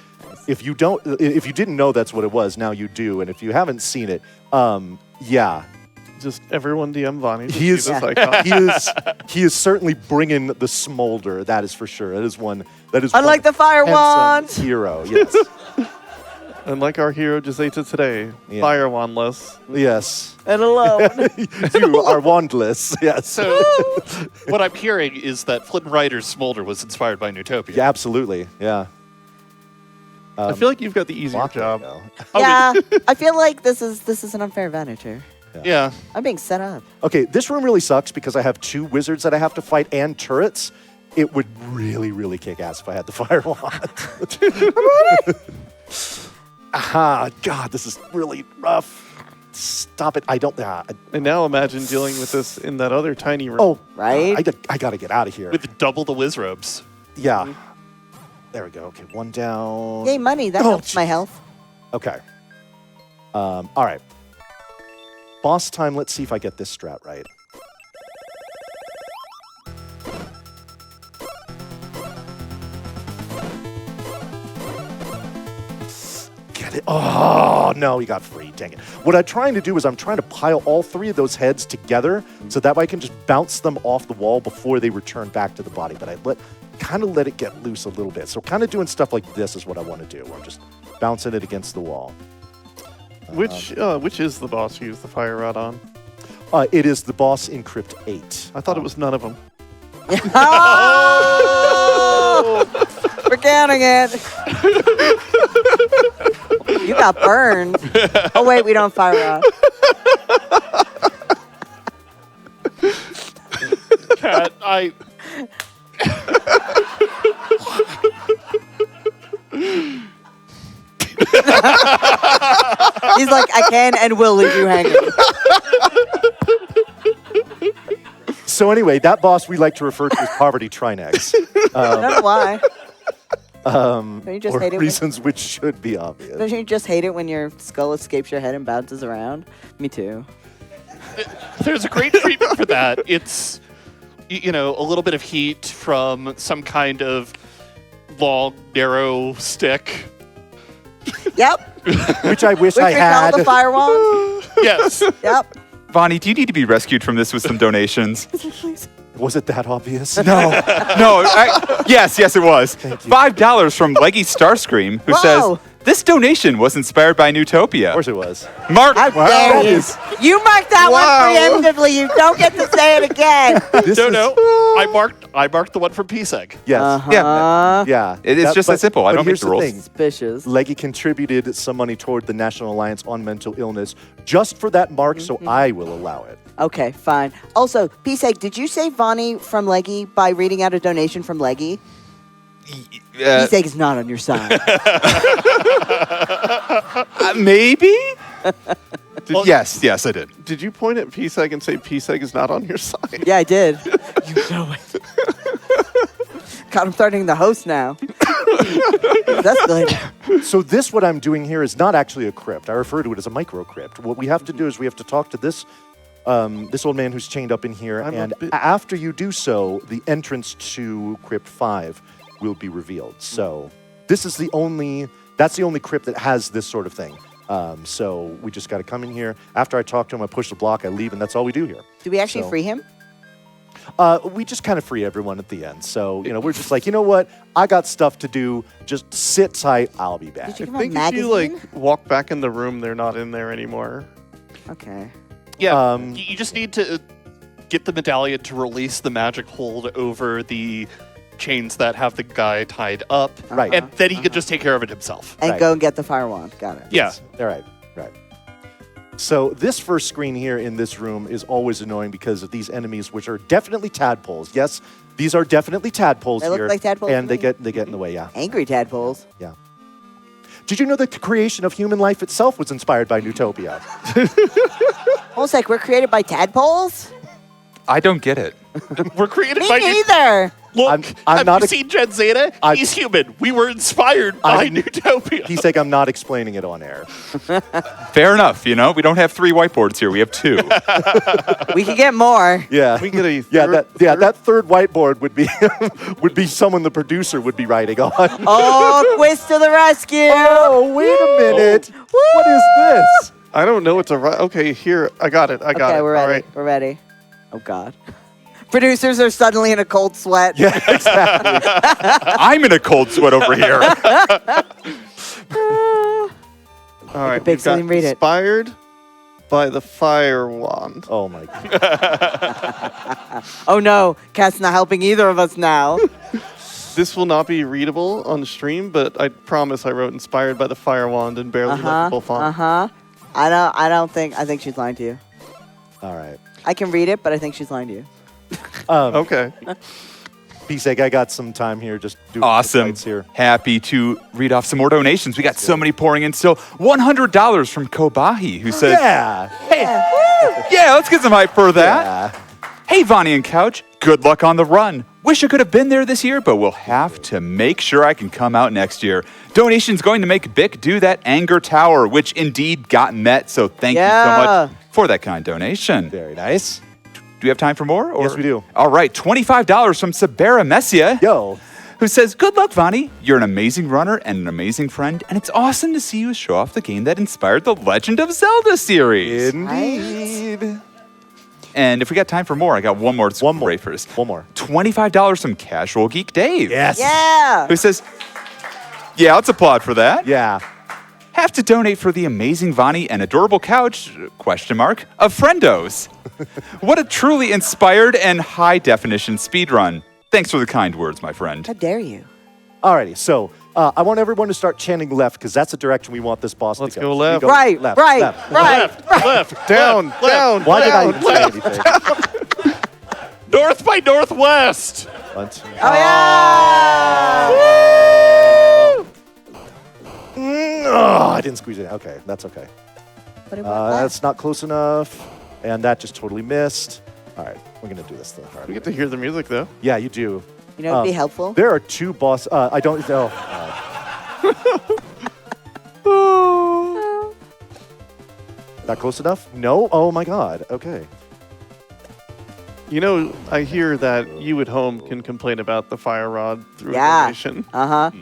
if you didn't know that's what it was, now you do, and if you haven't seen it, yeah. Just everyone DM Vonnie. to He see is, this icon. he is certainly bringing the smolder. That is for sure. That is one. Unlike the fire handsome wand. hero. Yes, And like our hero Jazeta today, Yeah. fire wandless. yes. And alone. You are wandless. Yes. So what I'm hearing is that Flynn Rider's smolder was inspired by Neutopia. Yeah, absolutely. Yeah. I feel like you've got the easier Block, job. though. Yeah. I feel like this is an unfair advantage here. Yeah. I'm being set up. Okay, this room really sucks because I have 2 wizards that I have to fight and turrets. It would really, really kick ass if I had the fire wand. Aha, God, this is really rough. Stop it. I don't... And now imagine dealing with this in that other tiny room. oh, Right? I got to get out of here. With double the Wizrobes. Yeah. There we go. Okay, 1 down. Yay, money. That helps my jeez. health. Okay. All right. Boss time. Let's see if I get this strat right. Get it. Oh, no, he got free. Dang it. What I'm trying to do is I'm trying to pile all 3 of those heads together so that way I can just bounce them off the wall before they return back to the body. But I kind of let it get loose a little bit. So kind of doing stuff like this is what I want to do. Where I'm just bouncing it against the wall. Which is the boss you use the fire rod on? It is the boss in Crypt 8. I thought it was none of them. Oh! We're counting it. You got burned. Oh, wait, we don't fire rod. Cat, He's like, I can and will leave you hanging. So anyway, that boss we like to refer to as Poverty Trinex. I don't know why. Don't you just For hate it? reasons which should be obvious. Don't you just hate it when your skull escapes your head and bounces around? Me too. There's a great treatment for that. It's, a little bit of heat from some kind of long, narrow stick. Yep. Which I wish Which I we had. call the fire wand. Yes. Yep. Vonnie, do you need to be rescued from this with some donations? Was it that obvious? No. Yes, it was. $5 from leggystarscream, who Whoa. says, this donation was inspired by Neutopia. Of course it was. Mark, How dare you? You marked that one preemptively. You don't get to say it again. No. I marked the one from PSEG. Yes. Yeah. It's just that simple. I don't make here's the rules. thing. Suspicious. Leggy contributed some money toward the National Alliance on Mental Illness just for that mark, so I will allow it. Okay, fine. Also, PSEG, did you save Vonnie from Leggy by reading out a donation from Leggy? PSEG is not on your side. Maybe? Yes, I did. Did you point at PSEG and say PSEG is not on your side? Yeah, I did. You know it. God, I'm starting the host now. That's good. So this, what I'm doing here, is not actually a crypt. I refer to it as a micro crypt. What we have to do is we have to talk to this this old man who's chained up in here, and after you do so, the entrance to Crypt 5 will be revealed. So this is that's the only crypt that has this sort of thing. So we just got to come in here. After I talk to him, I push the block, I leave, and that's all we do here. Do we actually free him? We just kind of free everyone at the end. So, we're just like, you know what? I got stuff to do. Just sit tight. I'll be back. Did you give I him a think if you magazine? walk back in the room, they're not in there anymore. Okay. Yeah, you just need to get the medallion to release the magic hold over the chains that have the guy tied up. Right. And then he can just take care of it himself. And Right. go and get the fire wand. Got it. Yeah. All right. So this first screen here in this room is always annoying because of these enemies, which are definitely tadpoles. Yes, these are definitely tadpoles They look here. like tadpoles and to they me. get in the way. Yeah. Angry tadpoles. Yeah. Did you know that the creation of human life itself was inspired by Neutopia? Hold a sec, we're created by tadpoles? I don't get it. We're created Me by neither. Look, I'm have not you a- seen Gen Zeta? I- He's human. We were inspired by Neutopia. He's like, I'm not explaining it on air. Fair enough, we don't have 3 whiteboards here. We have 2. We could get more. Yeah. We get a that third whiteboard would be would be someone the producer would be writing on. Oh, quiz to the rescue. Oh, wait a minute. What is this? I don't know what to write. Okay, here. I got it. Okay, we're ready. All right. We're ready. Oh, God. Producers are suddenly in a cold sweat. Yeah, exactly. I'm in a cold sweat over here. All right. big we've got screen, read it. Inspired by the fire wand. Oh my God. Oh, no. Kat's not helping either of us now. This will not be readable on the stream, but I promise I wrote inspired by the fire wand in barely legible font. I think she's lying to you. All right. I can read it, but I think she's lying to you. Okay. PSEG, I got some time here. Just do Awesome. here. Happy to read off some more donations. We got so many pouring in still. $100 from Kobahi, who says, Yeah. yeah, let's get some hype for that. Yeah. Hey, Vonnie and Couch, good luck on the run. Wish I could have been there this year, but we'll have to make sure I can come out next year. Donation's going to make Bick do that Anger Tower, which indeed got met, so thank you so much for that kind donation. Very nice. Do we have time for more? Or? Yes, we do. All right, $25 from Sabera Messia, Yo. who says, good luck, Vonnie. You're an amazing runner and an amazing friend, and it's awesome to see you show off the game that inspired the Legend of Zelda series. Indeed. And if we got time for more, I got one more. One more. Great first. One more. $25 from Casual Geek Dave. Yes. Yeah. Who says, yeah, let's applaud for that. Yeah. Have to donate for the amazing Vonnie and adorable couch, of Friendos. What a truly inspired and high-definition speedrun. Thanks for the kind words, my friend. How dare you? Alrighty, so I want everyone to start chanting left because that's the direction we want this boss Let's to go go. left. We go Right, left, right, left. right. Left, Down, down. Why did I down, even say left. anything? North by Northwest. One, two. Oh, yeah. Oh, I didn't squeeze it. Okay, that's okay. But it went left. That's not close enough, and that just totally missed. All right, we're gonna do this the hard We way. get to hear the music though. Yeah, you do. You know, it'd be helpful. There are 2 boss. I don't know. Not close enough? No. Oh my God. Okay. You know, I hear that you at home can complain about the fire rod through a Yeah. donation.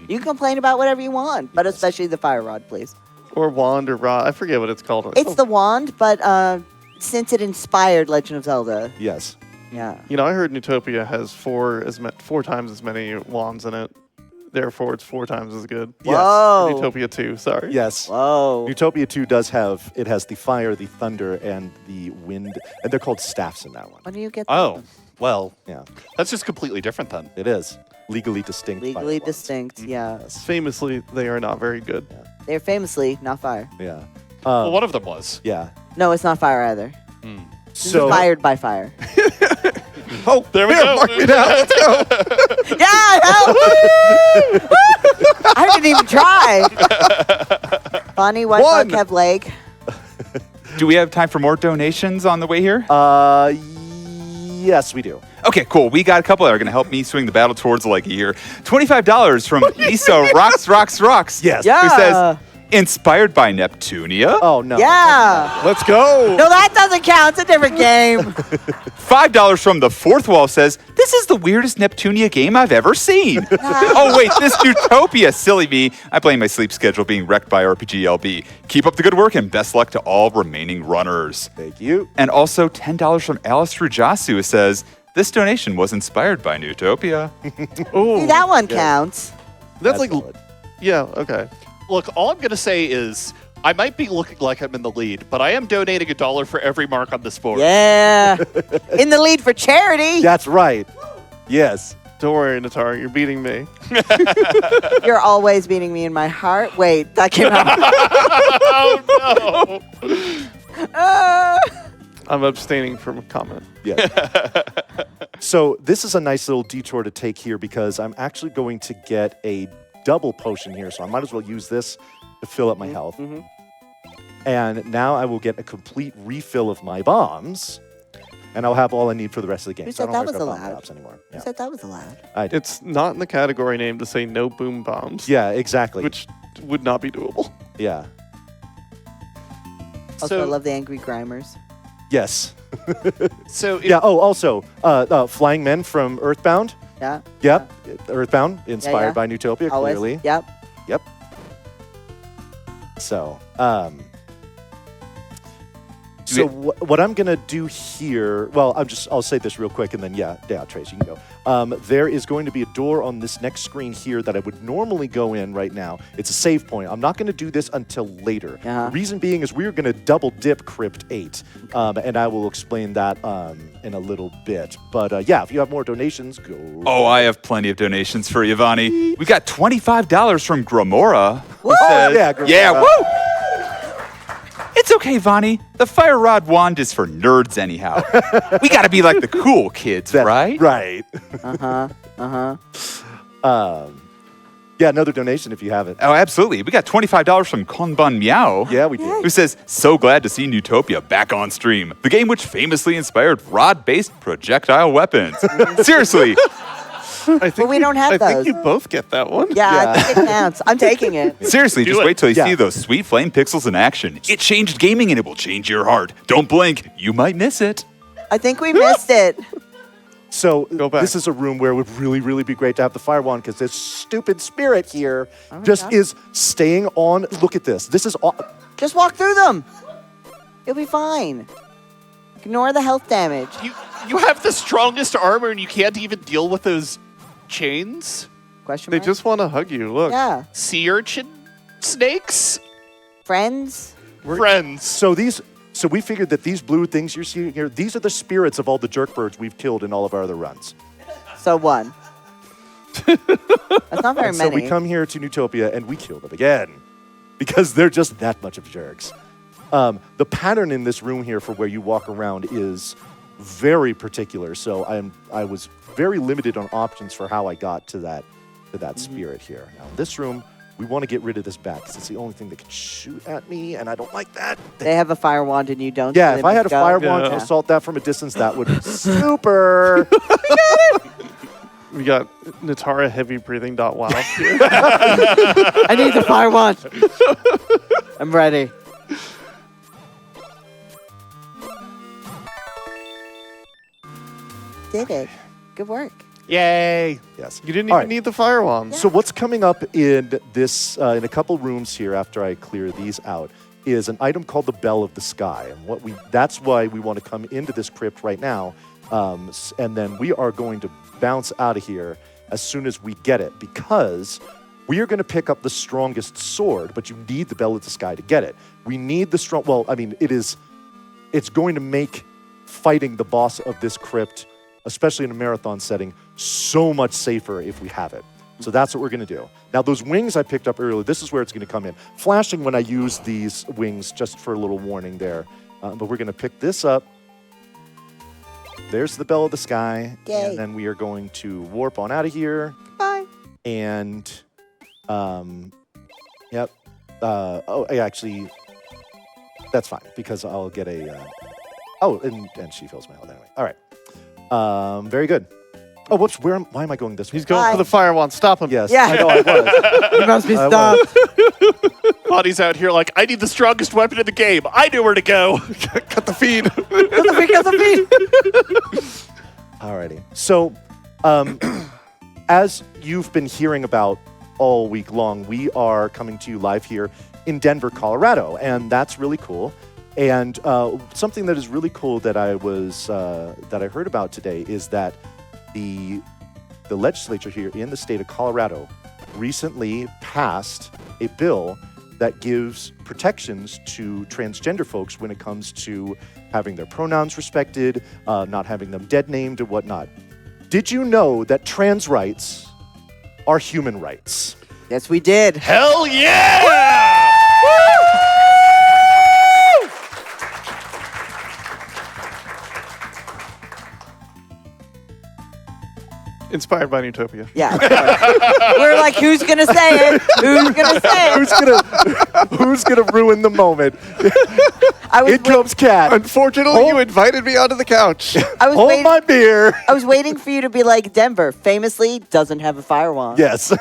You can complain about whatever you want, but especially the fire rod, please. Or wand or rod. I forget what it's called. It's the wand, but since it inspired Legend of Zelda, Yes. yeah. You know, I heard Neutopia has 4 times as many wands in it. Therefore, it's 4 times as good. Yes. Whoa. Neutopia 2, sorry. Yes. Whoa. Utopia 2 does have, it has the fire, the thunder, and the wind, and they're called staffs in that one. When do you get Oh, well, Yeah, that's just completely different then. it is. Legally distinct. fire legally wands. distinct? Yeah. Famously, they are not very good. They're famously not fire. Yeah. Well, one of them was. Yeah. No, it's not fire either. It's So, inspired by fire. oh, There we go. mark me down. Let's go. Yeah, help! I didn't even try. Bonnie, what One. bug have leg? Do we have time for more donations on the way here? Yes, we do. Okay, cool. We got a couple that are going to help me swing the battle towards Leggy here. $25 from Miso Rocks. Yes. Yeah. Who says, inspired by Neptunia. Oh, no. Yeah. Let's go. No, that doesn't count. It's a different game. $5 from the Fourth Wall says, this is the weirdest Neptunia game I've ever seen. Oh, wait, this Neutopia. Silly me. I blame my sleep schedule being wrecked by RPG LB. Keep up the good work and best luck to all remaining runners. Thank you. And also $10 from Alice Rujasu who says, this donation was inspired by Neutopia. Oh, See, that one counts. that's like, solid. yeah, okay. Look, all I'm going to say is I might be looking like I'm in the lead, but I am donating $1 for every mark on this board. Yeah. In the lead for charity. That's right. Yes. Don't worry, Netara, you're beating me. You're always beating me in my heart. Wait, that came out. Oh, no. I'm abstaining from a comment. Yeah. So this is a nice little detour to take here because I'm actually going to get a double potion here. So I might as well use this to fill up my health. And now I will get a complete refill of my bombs. And I'll have all I need for the rest of the game. Who So I said don't that have to was go bomb allowed? drops anymore. Who Yeah. said that was allowed? I did. It's not in the category name to say no boom bombs, Yeah, exactly. which would not be doable. Yeah. Also, I So- love the angry grimers. Yes. So, Yeah. Oh, also, Flying Men from Earthbound. Yeah. Yep. Earthbound, inspired yeah. by Neutopia, Always. clearly. Yep. Yep. So, what I'm gonna do here, well, I'll say this real quick, and then yeah, Trace, you can go. There is going to be a door on this next screen here that I would normally go in right now. It's a save point. I'm not gonna do this until later. Uh-huh. Reason being is we're gonna double dip Crypt 8, and I will explain that in a little bit. But yeah, if you have more donations, go. Oh, I have plenty of donations for you, Vani. We got $25 from Gramora. Who Woo! says, Yeah, Gramora. Yeah, woo! It's okay, Vani. The Fire Rod Wand is for nerds anyhow. We gotta be like the cool kids, right? Right. Uh-huh. Yeah, another donation if you have it. Oh, absolutely. We got $25 from Konban Meow. Yeah, we did. Who says, so glad to see Neutopia back on stream. The game which famously inspired rod-based projectile weapons. Seriously. I think we don't have I those. think you both get that one. Yeah, I think it counts. I'm taking it. Seriously, Do just it. wait till you Yeah. see those sweet flame pixels in action. It changed gaming and it will change your heart. Don't blink. You might miss it. I think we missed it. So Go back. this is a room where it would really, really be great to have the fire wand because this stupid spirit here just God. is staying on. Look at this. This is Just walk through them. You'll be fine. Ignore the health damage. You have the strongest armor and you can't even deal with those chains? Question They mark? just want to hug you. Look. Yeah. Sea urchin snakes? Friends? Friends. So we figured that these blue things you're seeing here, these are the spirits of all the jerk birds we've killed in all of our other runs. So one. That's not very And many. so we come here to Neutopia and we kill them again because they're just that much of jerks. The pattern in this room here for where you walk around is very particular. So I was very limited on options for how I got to that spirit here. Now in this room, we want to get rid of this bat because it's the only thing that can shoot at me, and I don't like that. They have a fire wand and you don't. Yeah, so if they I had a must go. fire wand to Yeah. assault that from a distance, that would be super. We got Netara heavy breathing. Wow. here. I need the fire wand. I'm ready. Did it. Good work. Yay! Yes. You didn't All even right. need the fire wand. So what's coming up in this, in a couple rooms here after I clear these out, is an item called the Bell of the Sky, and that's why we want to come into this crypt right now, and then we are going to bounce out of here as soon as we get it, because we are going to pick up the strongest sword, but you need the Bell of the Sky to get it. We need the strong. Well, I mean, it's going to make fighting the boss of this crypt, especially in a marathon setting, so much safer if we have it. So that's what we're going to do. Now, those wings I picked up earlier, this is where it's going to come in. Flashing when I use these wings, just for a little warning there. But we're going to pick this up. There's the Bell of the Sky. Yay. And then we are going to warp on out of here. Bye. And, yep. Actually, that's fine, because I'll get a... and she fills my health anyway. All right. Very good. Oh, whoops. Why am I going this way? He's going Bye. for the fire wand. Stop him. Yes, Yeah. I know I was. You must be I stopped. Body's out here like, I need the strongest weapon in the game. I know where to go. Cut the feed. Alrighty. So, as you've been hearing about all week long, we are coming to you live here in Denver, Colorado, and that's really cool. And something that is really cool that I heard about today is that the legislature here in the state of Colorado recently passed a bill that gives protections to transgender folks when it comes to having their pronouns respected, not having them dead named and whatnot. Did you know that trans rights are human rights? Yes, we did. Hell yeah! Inspired by Neutopia. Yeah. of course. We're like, who's gonna say it? Who's gonna say it? Who's gonna ruin the moment? I was It comes Cat. Unfortunately, you invited me onto the couch. I was Hold waiting. my beer. I was waiting for you to be like Denver. Famously, doesn't have a fire wand. Yes.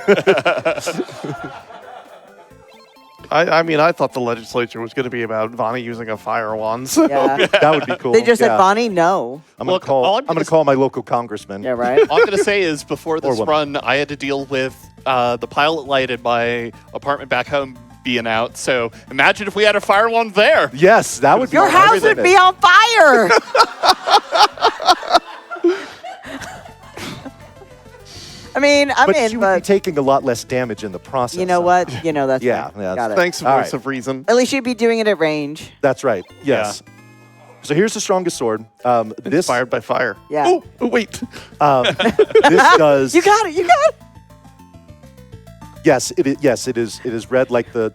I mean, I thought the legislature was going to be about Vonnie using a fire wand. So. Yeah. That would be cool. They just said, Yeah. Bonnie, no. I'm gonna Look, call. all I'm gonna call my local congressman. Yeah, right. All I'm going to say is before this woman. run, I had to deal with the pilot light in my apartment back home being out. So imagine if we had a fire one there. Yes, that would be. Your house would be on fire. I mean, I'm But in, you would be but taking a lot less damage in the process. you know what? You know, that's Yeah, fine. yeah, Got it. Thanks, voice All right. of reason. At least you'd be doing it at range. That's right. Yes. So here's the strongest sword. This Inspired by fire. Yeah. Oh, wait. this does. You got it. You got it. Yes, it is. Yes, it is. It is red like the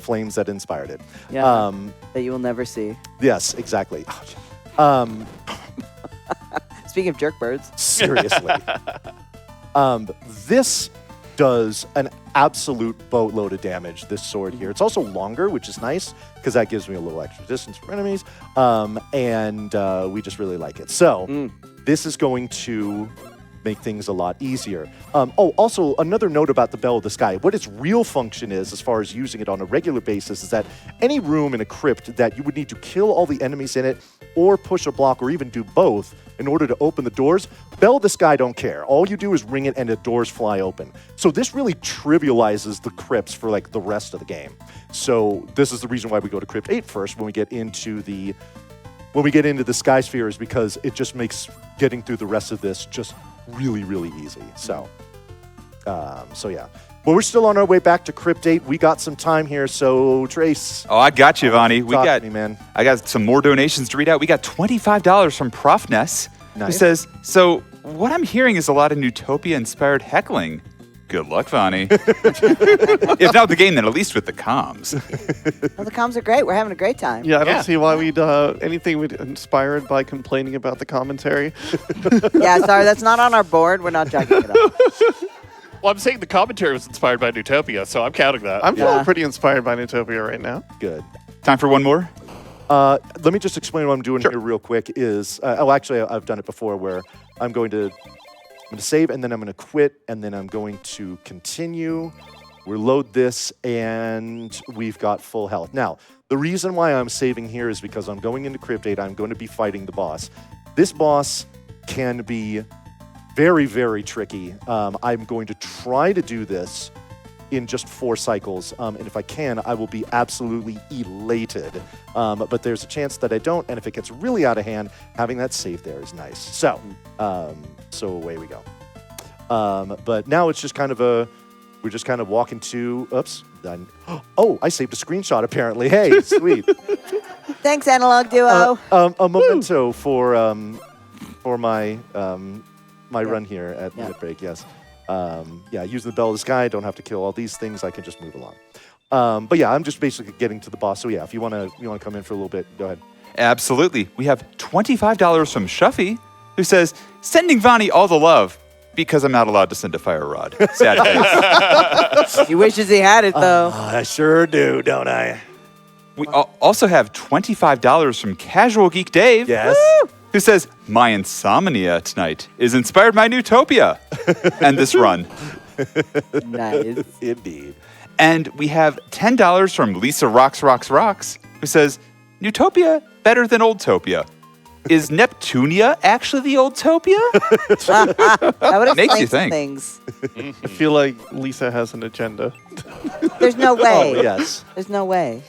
flames that inspired it. Yeah. That you will never see. Yes, exactly. Speaking of jerk birds. Seriously. This does an absolute boatload of damage, this sword here. It's also longer, which is nice, because that gives me a little extra distance from enemies, and we just really like it. So this is going to make things a lot easier. Also, another note about the Bell of the Sky. What its real function is, as far as using it on a regular basis, is that any room in a crypt that you would need to kill all the enemies in it, or push a block, or even do both in order to open the doors, Bell of the Sky don't care. All you do is ring it and the doors fly open. So this really trivializes the crypts for like the rest of the game. So this is the reason why we go to Crypt 8 first when we get into the Sky Spheres, because it just makes getting through the rest of this just really, really easy. So yeah. Well, we're still on our way back to Crypt 8. We got some time here, so Trace. Oh, I got you, Vonnie. Talk to me, man. I got some more donations to read out. We got $25 from Profness, who Nice. says, so what I'm hearing is a lot of Neutopia-inspired heckling. Good luck, Vonnie. If not the game, then at least with the comms. Well, the comms are great. We're having a great time. Yeah, I don't Yeah. see why we'd anything would inspired by complaining about the commentary. Yeah, sorry, that's not on our board. We're not jacking it up. Well, I'm saying the commentary was inspired by Neutopia, so I'm counting that. I'm feeling pretty inspired by Neutopia right now. Good. Time for one more. Let me just explain what I'm doing Sure. here real quick. Actually, I've done it before where I'm going to save, and then I'm going to quit, and then I'm going to continue. Reload this, and we've got full health. Now, the reason why I'm saving here is because I'm going into Crypt 8. I'm going to be fighting the boss. This boss can be very, very tricky. I'm going to try to do this in just 4 cycles, and if I can, I will be absolutely elated. But there's a chance that I don't, and if it gets really out of hand, having that save there is nice. So away we go. But now it's just kind of we're just kind of walking to, oops, oh, I saved a screenshot apparently. Hey, sweet. Thanks, Analog Duo. A memento for my my run here at Minute Break, yes. Using the Bell of the Sky, don't have to kill all these things. I can just move along. But yeah, I'm just basically getting to the boss. So yeah, if you wanna come in for a little bit, go ahead. Absolutely. We have $25 from Shuffy, who says, sending Vonnie all the love because I'm not allowed to send a fire rod. Sad face. He wishes he had it, though. I sure do, don't I? We also have $25 from Casual Geek Dave. Yes. Who says, my insomnia tonight is inspired by Neutopia and this run. Nice. Indeed. And we have $10 from Lisa Rocks, who says, Neutopia better than Oldtopia. Is Neptunia actually the Oldtopia? That would Makes explain you some think. things. I feel like Lisa has an agenda. There's no way. Oh, yes. There's no way.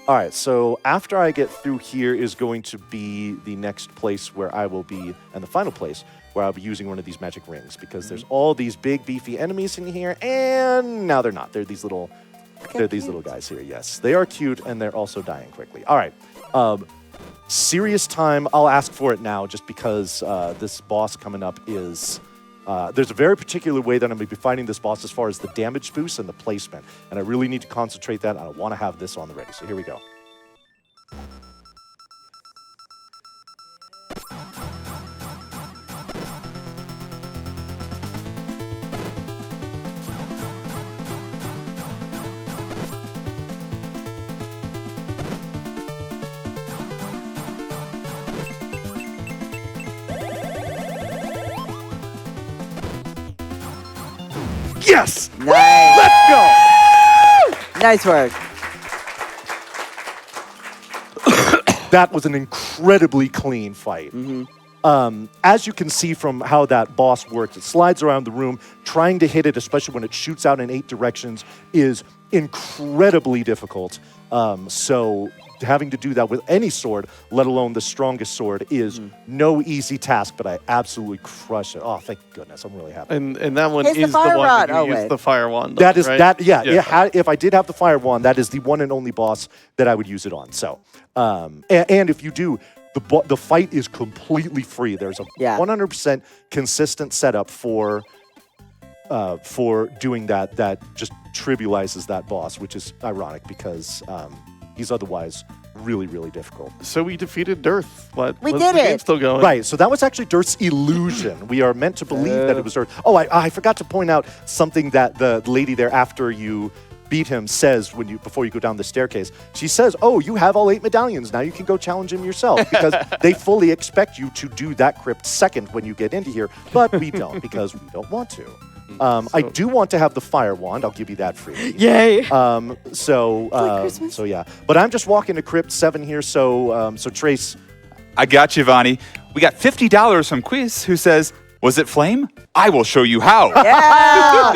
All right, so after I get through here is going to be the next place where I will be, and the final place where I'll be using one of these magic rings, because there's all these big, beefy enemies in here, and now they're not. They're these little guys here, yes. They are cute, and they're also dying quickly. All right, serious time. I'll ask for it now, just because this boss coming up is... there's a very particular way that I'm going to be fighting this boss as far as the damage boost and the placement. And I really need to concentrate that. I want to have this on the ready. So here we go. Yes! Nice. Let's go! Nice work. That was an incredibly clean fight. As you can see from how that boss works, it slides around the room. Trying to hit it, especially when it shoots out in 8 directions, is incredibly difficult. So having to do that with any sword, let alone the strongest sword, is no easy task, but I absolutely crush it. Oh, thank goodness. I'm really happy. And that one Here's the is the fire one rod. that you Oh, use wait. the fire wand on, That is right? that. Yeah. If I did have the fire wand, that is the one and only boss that I would use it on. So, and if you do, the fight is completely free. There's a 100% consistent setup for doing that. That just trivializes that boss, which is ironic because he's otherwise really, really difficult. So we defeated Dearth. What? We was did the game it. still going? Right, so that was actually Dirt's illusion. We are meant to believe that it was Dirt. Oh, I forgot to point out something that the lady there after you beat him says before you go down the staircase. She says, "Oh, you have all 8 medallions. Now you can go challenge him yourself," because they fully expect you to do that crypt second when you get into here, but we don't because we don't want to. I do want to have the fire wand. I'll give you that freely. Yay. So yeah. But I'm just walking to Crypt 7 here, so Trace. I got you, Vonnie. We got $50 from Quiz, who says, was it flame? I will show you how. Yeah.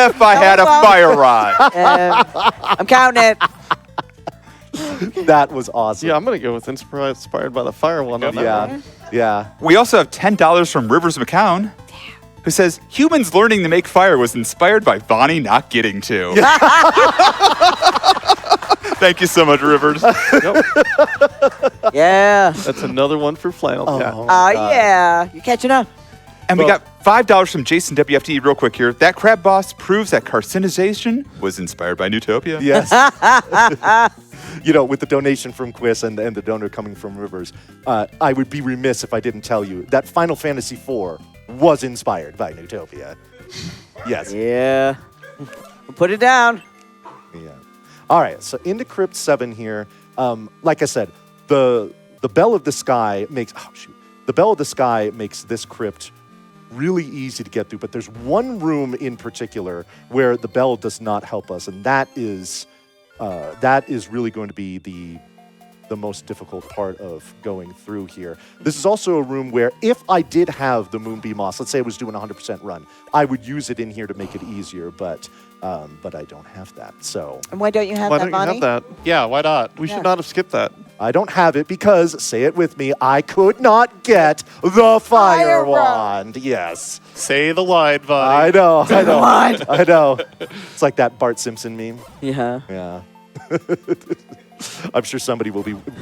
If I had a fire rod. I'm counting it. That was awesome. Yeah, I'm gonna go with inspired by the fire wand on that one. Yeah. We also have $10 from Rivers McCown, who says, humans learning to make fire was inspired by Vonnie not getting to. Thank you so much, Rivers. Yeah. That's another one for FlannelKat. Oh, yeah. You're catching up. And we got $5 from Jason WFD real quick here. That crab boss proves that carcinization was inspired by Neutopia. Yes. With the donation from Quiz and the donor coming from Rivers, I would be remiss if I didn't tell you that Final Fantasy IV was inspired by Neutopia. Yes. Yeah. Put it down. Yeah. All right, so into Crypt 7 here. Like I said, the Bell of the Sky makes the Bell of the Sky makes this crypt really easy to get through, but there's one room in particular where the bell does not help us, and that is really going to be the most difficult part of going through here. This is also a room where if I did have the Moonbeam Moss, let's say I was doing a 100% run, I would use it in here to make it easier, but I don't have that. So And why don't you have Why that, don't you Bonnie? have that? Yeah, why not? We Yeah. should not have skipped that. I don't have it because, say it with me, I could not get the fire wand. Yes. Say the line, I buddy. know. I know. It's like that Bart Simpson meme. Yeah. Yeah. I'm sure somebody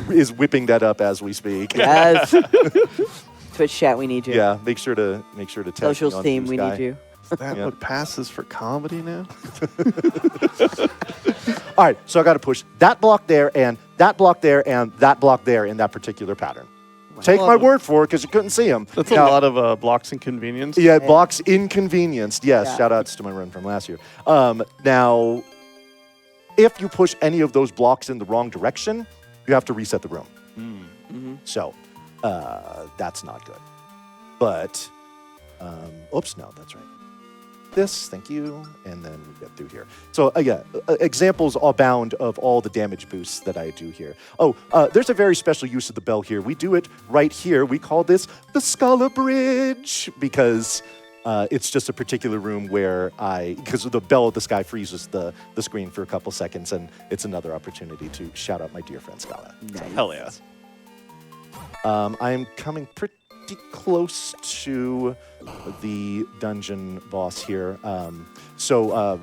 is whipping that up as we speak. Yes. Twitch chat, we need you. Yeah, make sure to tag me Socials on team, Blue we Sky. need you. Is that Yeah. what passes for comedy now? All right, so I got to push that block there and that block there and that block there in that particular pattern. Take my word for it because you couldn't see them. That's a lot of blocks inconvenience. Yeah, blocks inconvenienced. Yes, Yeah. shout outs to my run from last year. Now, if you push any of those blocks in the wrong direction, you have to reset the room. So that's not good. But, oops, no, that's right. This, thank you, and then we get through here. So examples abound of all the damage boosts that I do here. Oh, there's a very special use of the bell here. We do it right here. We call this the Scala Bridge because it's just a particular room where because the Bell of the Sky freezes the screen for a couple seconds, and it's another opportunity to shout out my dear friend Scala. Hell yeah. I am coming pretty close to the dungeon boss here. So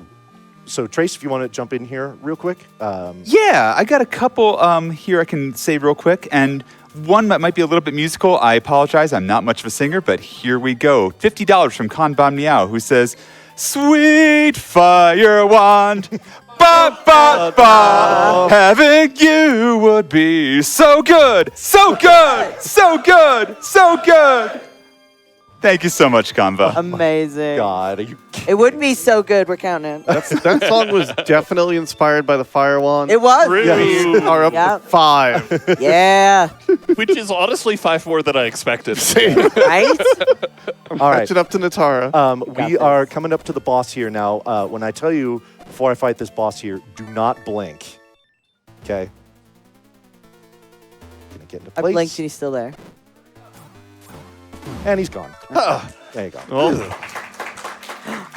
Trace, if you want to jump in here real quick. Yeah, I got a couple here I can say real quick, and one that might be a little bit musical. I apologize, I'm not much of a singer, but here we go. $50 from Kanban Meow, who says, "Sweet fire wand, ba ba ba, having you would be so good, so good, so good, so good." Thank you so much, Kanba. Amazing. God, are you It would be so good. We're counting. That song was definitely inspired by the Fire Wand. It was. We are up Yep. to 5. Yeah. Which is honestly 5 more than I expected. Right? all right? Catching up to Netara. We are coming up to the boss here now. When I tell you before I fight this boss here, do not blink. Okay. Gonna get into I place. blinked and he's still there. And he's gone. There you go.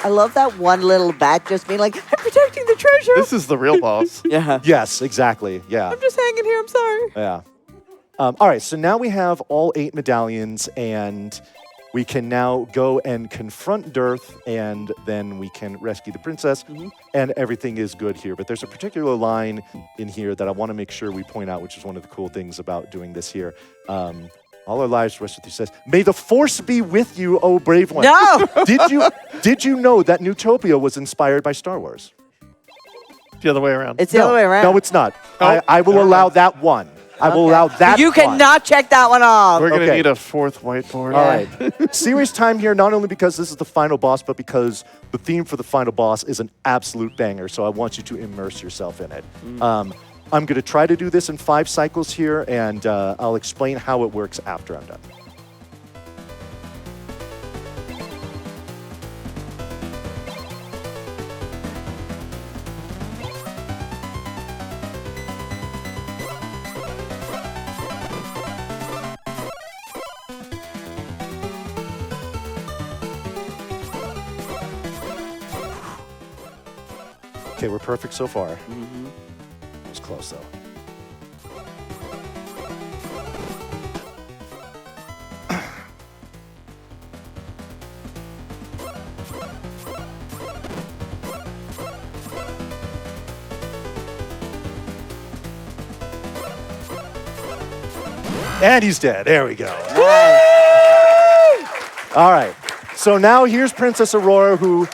I love that one little bat just being like, "I'm protecting the treasure." This is the real boss. Yeah. Yes, exactly. Yeah. I'm just hanging here. I'm sorry. Yeah. All right, so now we have all 8 medallions, and we can now go and confront Dearth, and then we can rescue the princess, and everything is good here. But there's a particular line in here that I want to make sure we point out, which is one of the cool things about doing this here. All our lives rest with you says, "May the force be with you, O brave one." No. Did you know that Neutopia was inspired by Star Wars? The other way around. It's the other way around. No, it's not. I will allow that one. I will allow that You one. cannot check that one off. We're going to Okay. need a 4th whiteboard. All right. Serious time here, not only because this is the final boss, but because the theme for the final boss is an absolute banger, so I want you to immerse yourself in it. I'm going to try to do this in 5 cycles here, and I'll explain how it works after I'm done. Okay, we're perfect so far. It was close, though. And he's dead. There we go. All right. So now here's Princess Aurora, who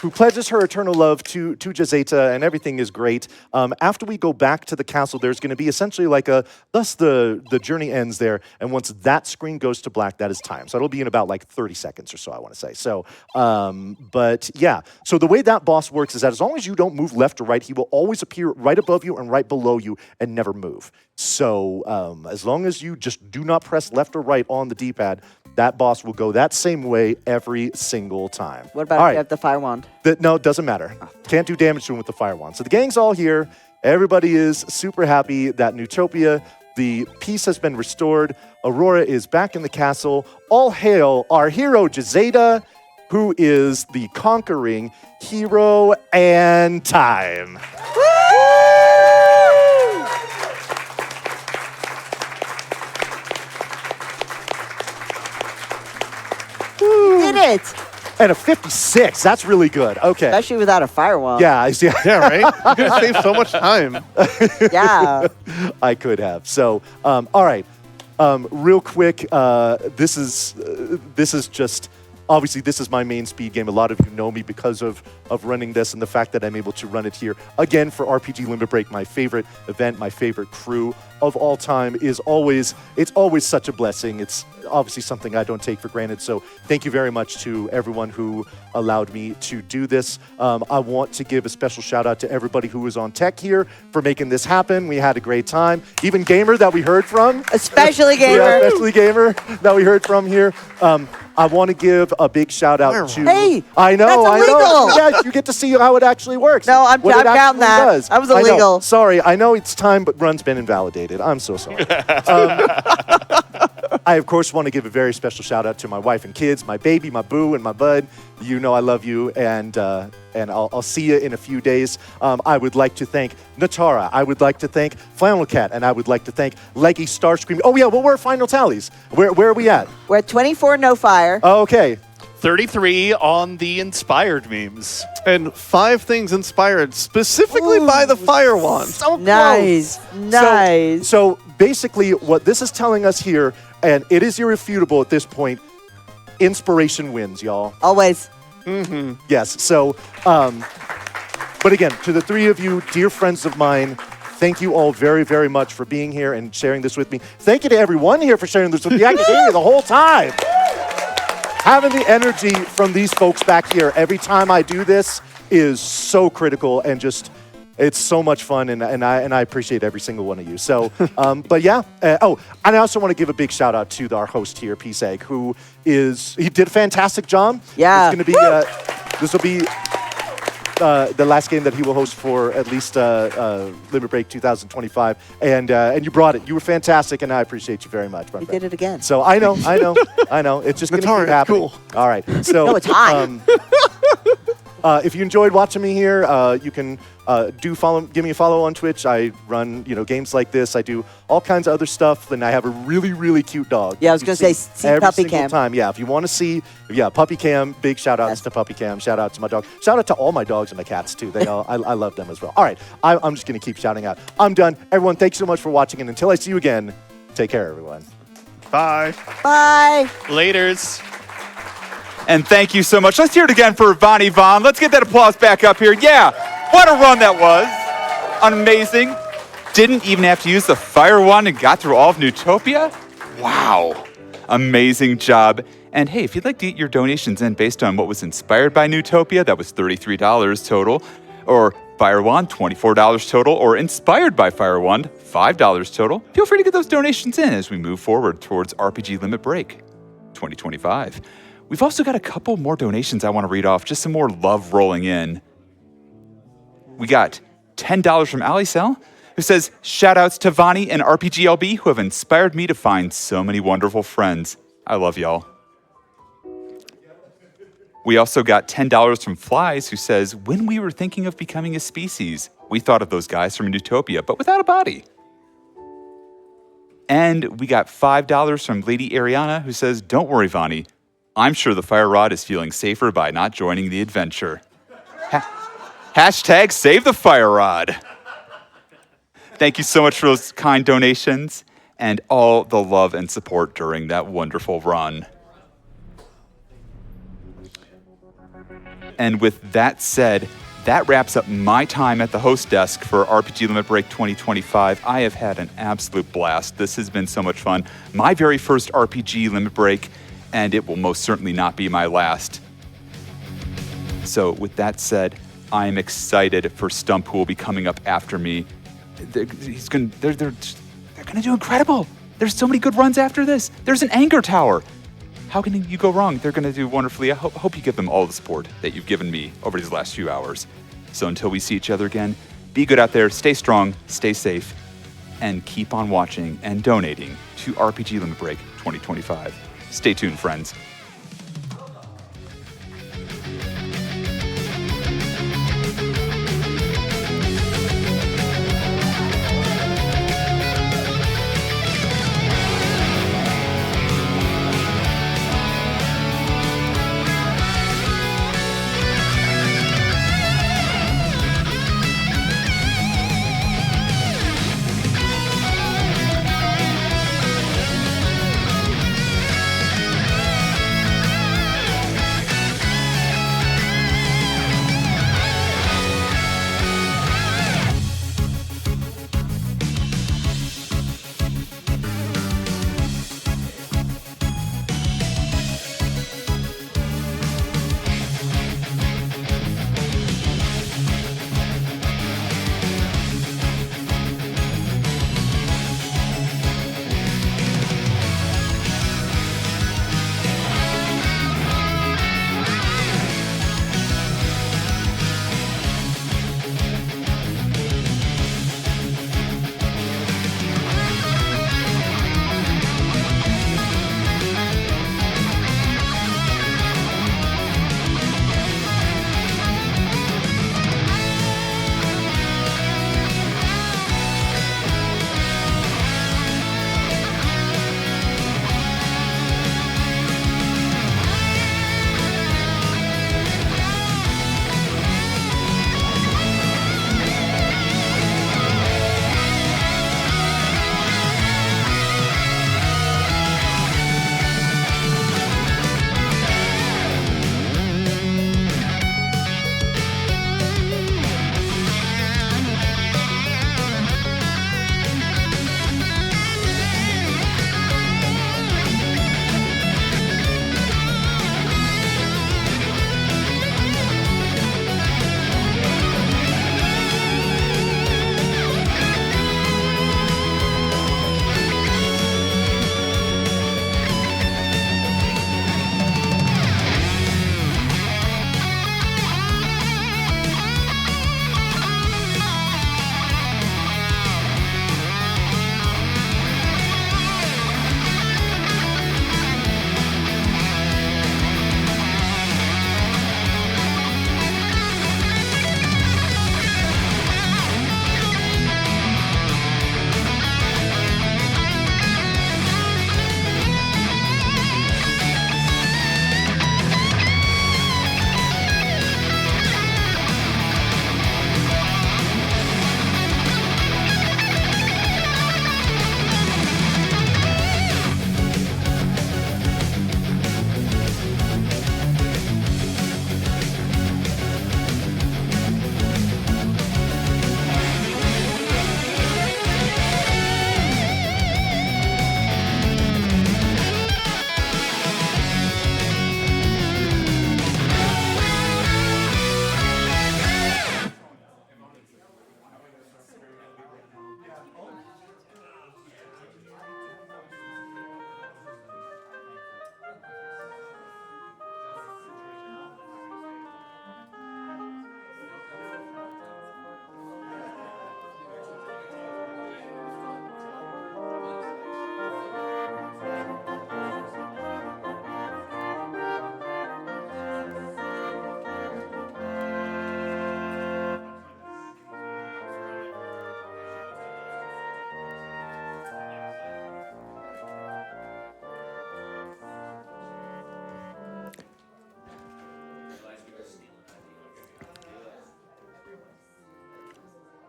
who pledges her eternal love to Jazeta, and everything is great. After we go back to the castle, there's going to be essentially like thus the journey ends there, and once that screen goes to black, that is time. So it'll be in about like 30 seconds or so, I want to say. So, but yeah. So the way that boss works is that as long as you don't move left or right, he will always appear right above you and right below you and never move. So as long as you just do not press left or right on the D-pad, that boss will go that same way every single time. What about if you have the fire wand? No, it doesn't matter. Can't do damage to him with the fire wand. So the gang's all here. Everybody is super happy that Neutopia, the peace has been restored. Aurora is back in the castle. All hail our hero Jazeta, who is the conquering hero and time. Did it! And a 56. That's really good. Okay. Especially without a fire wand. Yeah, I see. Yeah, right? You could save so much time. Yeah. I could have. So, all right. Real quick, this is just obviously this is my main speed game. A lot of you know me because of running this and the fact that I'm able to run it here again for RPG Limit Break. My favorite event, my favorite crew of all time is always such a blessing. It's obviously something I don't take for granted. So thank you very much to everyone who allowed me to do this. I want to give a special shout out to everybody who was on tech here for making this happen. We had a great time. Even Gamer that we heard from. Especially Gamer. Yeah, especially Gamer that we heard from here. I want to give a big shout out to. Hey, I know, that's I know. illegal. Yeah, you get to see how it actually works. No, I'm what it counting actually that. does. That was I know. illegal. Sorry, I know it's time, but run's been invalidated. I'm so sorry. I, of course, want to give a very special shout out to my wife and kids, my baby, my boo, and my bud. You know I love you, and I'll see you in a few days. I would like to thank Netara. I would like to thank FlannelKat, and I would like to thank leggystarscream. Oh, yeah, what were our final tallies? Where are we at? We're at 24 no fire. Oh, okay. 33 on the inspired memes. And 5 things inspired specifically by the fire wand. So Nice. close. Nice. So basically, what this is telling us here, and it is irrefutable at this point, inspiration wins, y'all. Always. Yes. So, but again, to the three of you, dear friends of mine, thank you all very, very much for being here and sharing this with me. Thank you to everyone here for sharing this with me. I can hear you the whole time. Having the energy from these folks back here every time I do this is so critical and just, it's so much fun, and I appreciate every single one of you. So, but yeah. And I also want to give a big shout out to our host here, P-Seg, who he did a fantastic job. Yeah. It's going to be, this will be the last game that he will host for at least Limit Break 2025. And you brought it. You were fantastic, and I appreciate you very much, my You friend. did it again. So I know. It's just going to keep Netara, happening. cool. All right. So No, it's hot. if you enjoyed watching me here, you can give me a follow on Twitch. I run games like this. I do all kinds of other stuff, and I have a really, really cute dog. Yeah, I was You gonna see say, see every Puppy single Cam. time. Yeah, if you want to see, Puppy Cam. Big shout outs Yes. to Puppy Cam. Shout out to my dog. Shout out to all my dogs and my cats too. They all, I love them as well. All right, I'm just gonna keep shouting out. I'm done. Everyone, thanks so much for watching, and until I see you again, take care, everyone. Bye. Bye. Laters. And thank you so much. Let's hear it again for Vonnie Vaughn. Let's get that applause back up here. Yeah, what a run that was. Amazing. Didn't even have to use the fire wand and got through all of Neutopia. Wow. Amazing job. And hey, if you'd like to get your donations in based on what was inspired by Neutopia, that was $33 total, or Fire Wand, $24 total, or inspired by Fire Wand, $5 total, feel free to get those donations in as we move forward towards RPG Limit Break 2025. We've also got a couple more donations I want to read off, just some more love rolling in. We got $10 from Alicel, who says, shout outs to Vonnie and RPGLB who have inspired me to find so many wonderful friends. I love y'all. We also got $10 from Flies, who says, when we were thinking of becoming a species, we thought of those guys from Neutopia, but without a body. And we got $5 from Lady Ariana, who says, don't worry, Vonnie. I'm sure the Fire Rod is feeling safer by not joining the adventure. Hashtag save the Fire Rod. Thank you so much for those kind donations and all the love and support during that wonderful run. And with that said, that wraps up my time at the host desk for RPG Limit Break 2025. I have had an absolute blast. This has been so much fun. My very first RPG Limit Break, and it will most certainly not be my last. So with that said, I am excited for Stump, who will be coming up after me. They're going to do incredible. There's so many good runs after this. There's an Anger Tower. How can you go wrong? They're going to do wonderfully. I hope you give them all the support that you've given me over these last few hours. So until we see each other again, be good out there, stay strong, stay safe, and keep on watching and donating to RPG Limit Break 2025. Stay tuned, friends.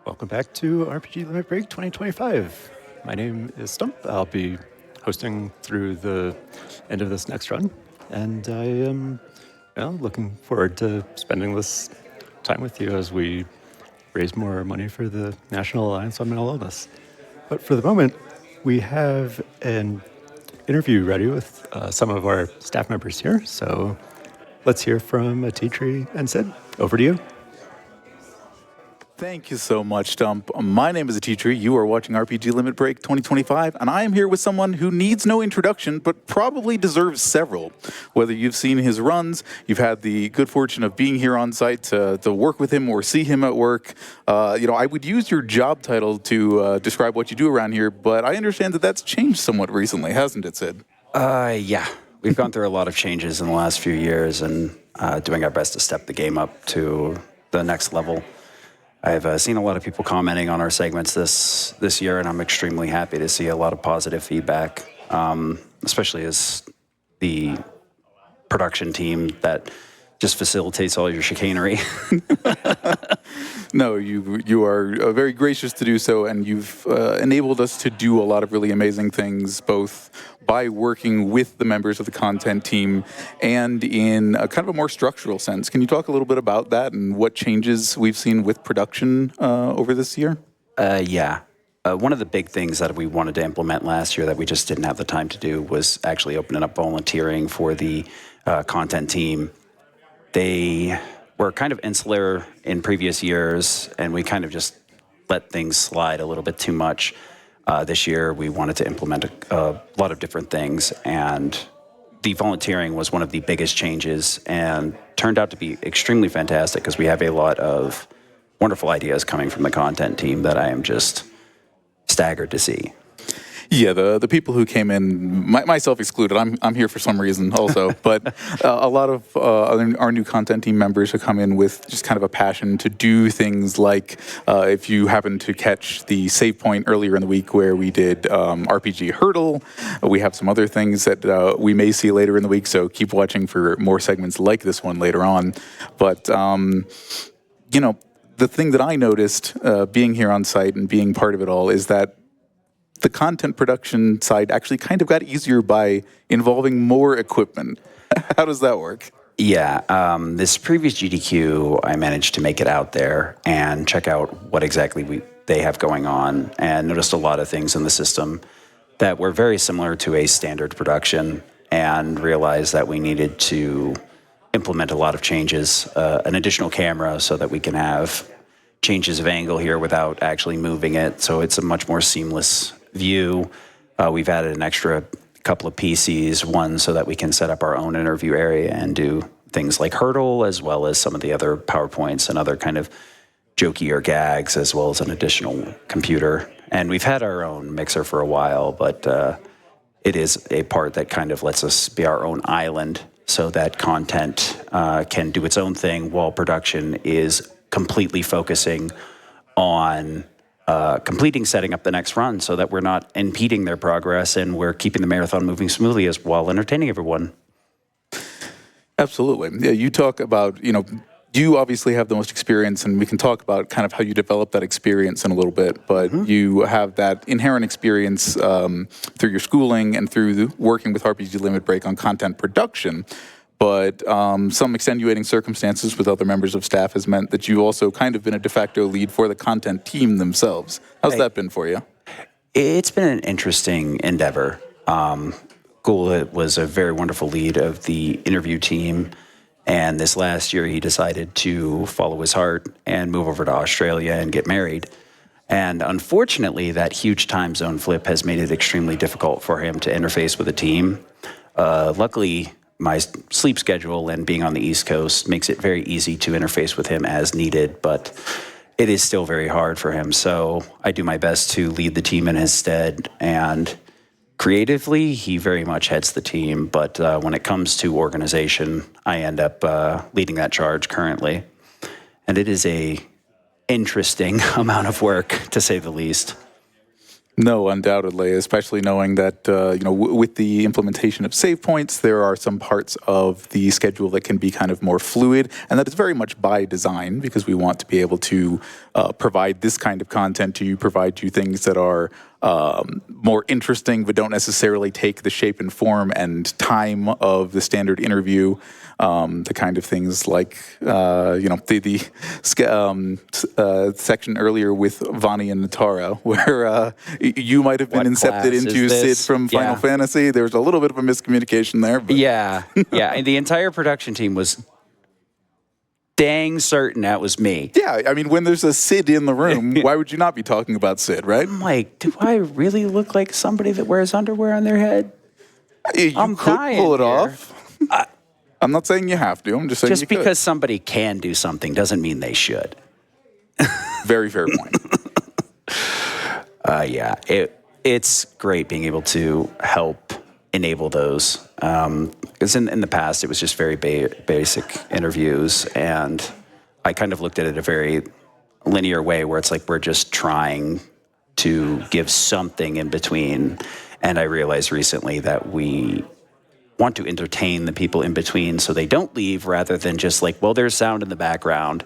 Welcome back to RPG Limit Break 2025. My name is Stump. I'll be hosting through the end of this next run, and I am Well, looking forward to spending this time with you as we raise more money for the National Alliance on Mental Illness. But for the moment, we have an interview ready with some of our staff members here. So let's hear from Atitri and Sid. Over to you. Thank you so much, Stump. My name is Atitri. You are watching RPG Limit Break 2025, and I am here with someone who needs no introduction, but probably deserves several. Whether you've seen his runs, you've had the good fortune of being here on site to work with him or see him at work. I would use your job title to describe what you do around here, but I understand that that's changed somewhat recently, hasn't it, Sid? Yeah. We've gone through a lot of changes in the last few years and doing our best to step the game up to the next level. I've seen a lot of people commenting on our segments this year, and I'm extremely happy to see a lot of positive feedback, especially as the production team that just facilitates all your chicanery. No, you are very gracious to do so, and you've enabled us to do a lot of really amazing things, both by working with the members of the content team and in a kind of a more structural sense. Can you talk a little bit about that and what changes we've seen with production over this year? Yeah. One of the big things that we wanted to implement last year that we just didn't have the time to do was actually opening up volunteering for the content team. They were kind of insular in previous years, and we kind of just let things slide a little bit too much. This year, we wanted to implement a lot of different things, and the volunteering was one of the biggest changes and turned out to be extremely fantastic because we have a lot of wonderful ideas coming from the content team that I am just staggered to see. Yeah, the people who came in, myself excluded, I'm here for some reason also, but a lot of our new content team members who come in with just kind of a passion to do things like, if you happen to catch the save point earlier in the week where we did RPG Hurdle, we have some other things that we may see later in the week, so keep watching for more segments like this one later on. But, the thing that I noticed being here on site and being part of it all is that the content production side actually kind of got easier by involving more equipment. How does that work? Yeah, this previous GDQ, I managed to make it out there and check out what exactly they have going on, and noticed a lot of things in the system that were very similar to a standard production, and realized that we needed to implement a lot of changes, an additional camera so that we can have changes of angle here without actually moving it, so it's a much more seamless view. We've added an extra couple of PCs, one so that we can set up our own interview area and do things like Hurdle, as well as some of the other PowerPoints and other kind of jokier gags, as well as an additional computer. And we've had our own mixer for a while, but it is a part that kind of lets us be our own island so that content can do its own thing while production is completely focusing on completing setting up the next run so that we're not impeding their progress and we're keeping the marathon moving smoothly as while entertaining everyone. Absolutely. Yeah, you talk about, you obviously have the most experience, and we can talk about kind of how you develop that experience in a little bit, but you have that inherent experience through your schooling and through working with RPG Limit Break on content production. But some extenuating circumstances with other members of staff has meant that you've also kind of been a de facto lead for the content team themselves. How's that been for you? It's been an interesting endeavor. Gul was a very wonderful lead of the interview team, and this last year he decided to follow his heart and move over to Australia and get married. And unfortunately, that huge time zone flip has made it extremely difficult for him to interface with the team. Luckily, my sleep schedule and being on the East Coast makes it very easy to interface with him as needed, but it is still very hard for him. So I do my best to lead the team in his stead, and creatively, he very much heads the team, but when it comes to organization, I end up leading that charge currently. And it is a interesting amount of work, to say the least. No, undoubtedly, especially knowing that, with the implementation of save points, there are some parts of the schedule that can be kind of more fluid, and that is very much by design, because we want to be able to provide this kind of content to you, provide you things that are more interesting, but don't necessarily take the shape and form and time of the standard interview. The kind of things like, the section earlier with Vani and Netara, where you might have been What class incepted into is Sid this? from Final Fantasy. There was a little bit of a miscommunication there. But. Yeah. And the entire production team was dang certain that was me. Yeah, I mean, when there's a Sid in the room, why would you not be talking about Sid, right? I'm like, do I really look like somebody that wears underwear on their head? You I'm could dying pull it here. off. I'm not saying you have to. I'm just saying Just you could. because somebody can do something doesn't mean they should. Very fair point. It's great being able to help enable those. Because in the past, it was just very basic interviews, and I kind of looked at it a very linear way where it's like we're just trying to give something in between. And I realized recently that we want to entertain the people in between so they don't leave rather than just like, well, there's sound in the background.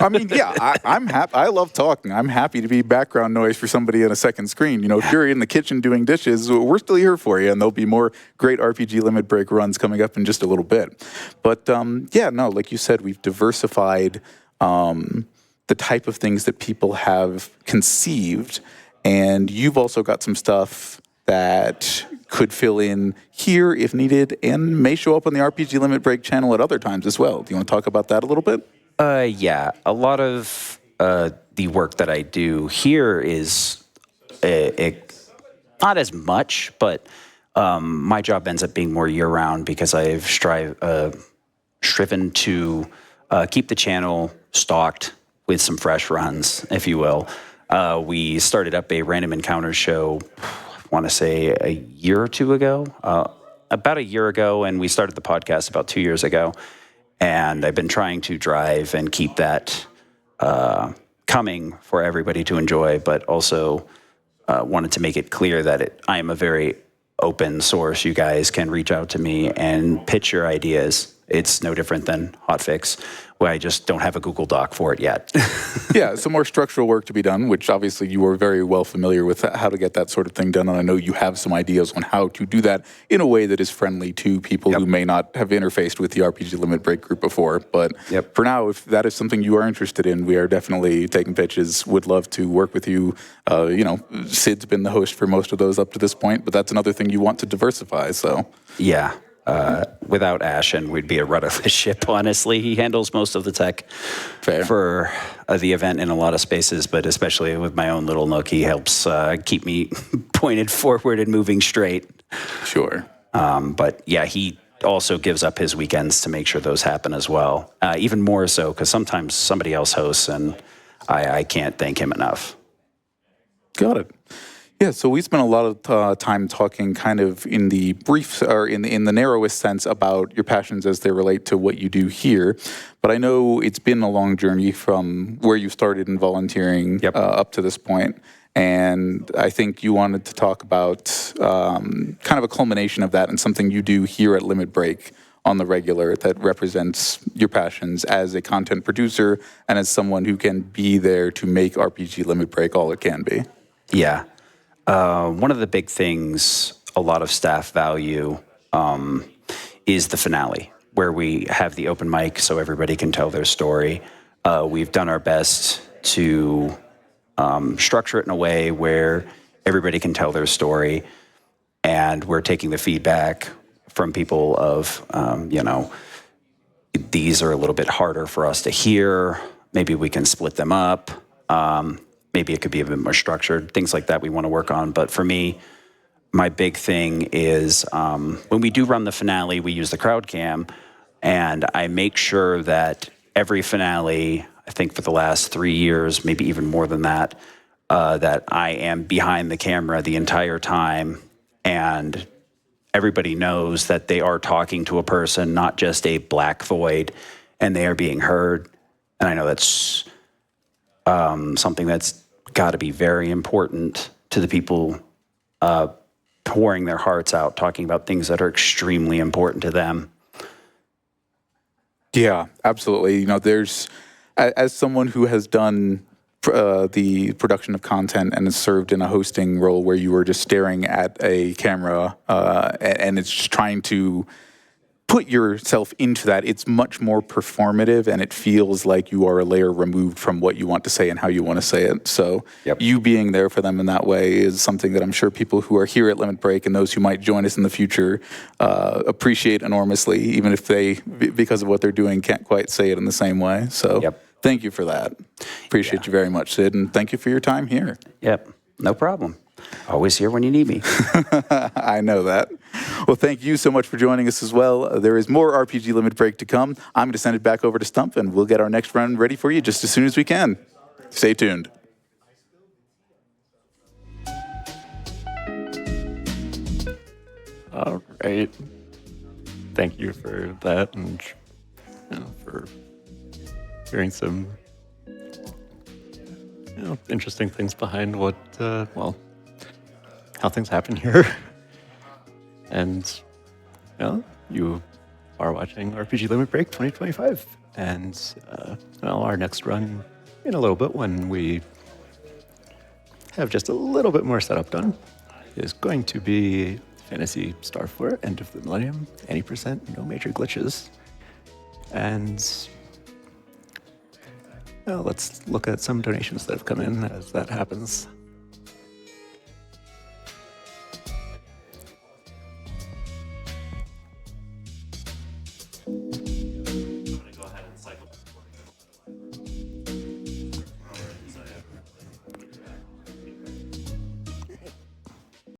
I mean, yeah, I'm happy. I love talking. I'm happy to be background noise for somebody on a second screen. You know, if you're in the kitchen doing dishes, we're still here for you, and there'll be more great RPG Limit Break runs coming up in just a little bit. But like you said, we've diversified the type of things that people have conceived, and you've also got some stuff that could fill in here if needed and may show up on the RPG Limit Break channel at other times as well. Do you want to talk about that a little bit? A lot of the work that I do here is not as much, but my job ends up being more year-round because I've striven to keep the channel stocked with some fresh runs, if you will. We started up a random encounters show, I want to say a year or two ago, about a year ago, and we started the podcast about 2 years ago. And I've been trying to drive and keep that coming for everybody to enjoy, but also wanted to make it clear that I am a very open source. You guys can reach out to me and pitch your ideas. It's no different than Hotfix, where I just don't have a Google Doc for it yet. Yeah, some more structural work to be done, which obviously you are very well familiar with how to get that sort of thing done. And I know you have some ideas on how to do that in a way that is friendly to people who may not have interfaced with the RPG Limit Break group before. But for now, if that is something you are interested in, we are definitely taking pitches. Would love to work with you. Sid's been the host for most of those up to this point, but that's another thing you want to diversify. So yeah. Without Ashen, we'd be a rudderless ship, honestly. He handles most of the tech for the event in a lot of spaces, but especially with my own little nook, he helps keep me pointed forward and moving straight. Sure. But yeah, he also gives up his weekends to make sure those happen as well. Even more so, because sometimes somebody else hosts, and I can't thank him enough. Got it. Yeah, so we spent a lot of time talking kind of in the brief, or in the narrowest sense about your passions as they relate to what you do here. But I know it's been a long journey from where you started in volunteering up to this point. And I think you wanted to talk about kind of a culmination of that and something you do here at Limit Break on the regular that represents your passions as a content producer and as someone who can be there to make RPG Limit Break all it can be. Yeah. One of the big things a lot of staff value is the finale, where we have the open mic so everybody can tell their story. We've done our best to structure it in a way where everybody can tell their story, and we're taking the feedback from people of, these are a little bit harder for us to hear. Maybe we can split them up. Maybe it could be a bit more structured, things like that we want to work on. But for me, my big thing is when we do run the finale, we use the crowd cam, and I make sure that every finale, I think for the last 3 years, maybe even more than that, that I am behind the camera the entire time, and everybody knows that they are talking to a person, not just a black void, and they are being heard. And I know that's something that's got to be very important to the people pouring their hearts out, talking about things that are extremely important to them. Yeah, absolutely. There's, as someone who has done the production of content and is served in a hosting role where you are just staring at a camera and it's just trying to put yourself into that, it's much more performative and it feels like you are a layer removed from what you want to say and how you want to say it. So you being there for them in that way is something that I'm sure people who are here at Limit Break and those who might join us in the future appreciate enormously, even if they, because of what they're doing, can't quite say it in the same way. So thank you for that. Appreciate you very much, Sid, and thank you for your time here. Yep, no problem. Always here when you need me. I know that. Well, thank you so much for joining us as well. There is more RPG Limit Break to come. I'm going to send it back over to Stump, and we'll get our next run ready for you just as soon as we can. Stay tuned. All right. Thank you for that, and for hearing some interesting things behind what, how things happen here. And, you are watching RPG Limit Break 2025. And, our next run in a little bit, when we have just a little bit more setup done, is going to be Fantasy Star 4, End of the Millennium, 80%, no major glitches. And let's look at some donations that have come in as that happens.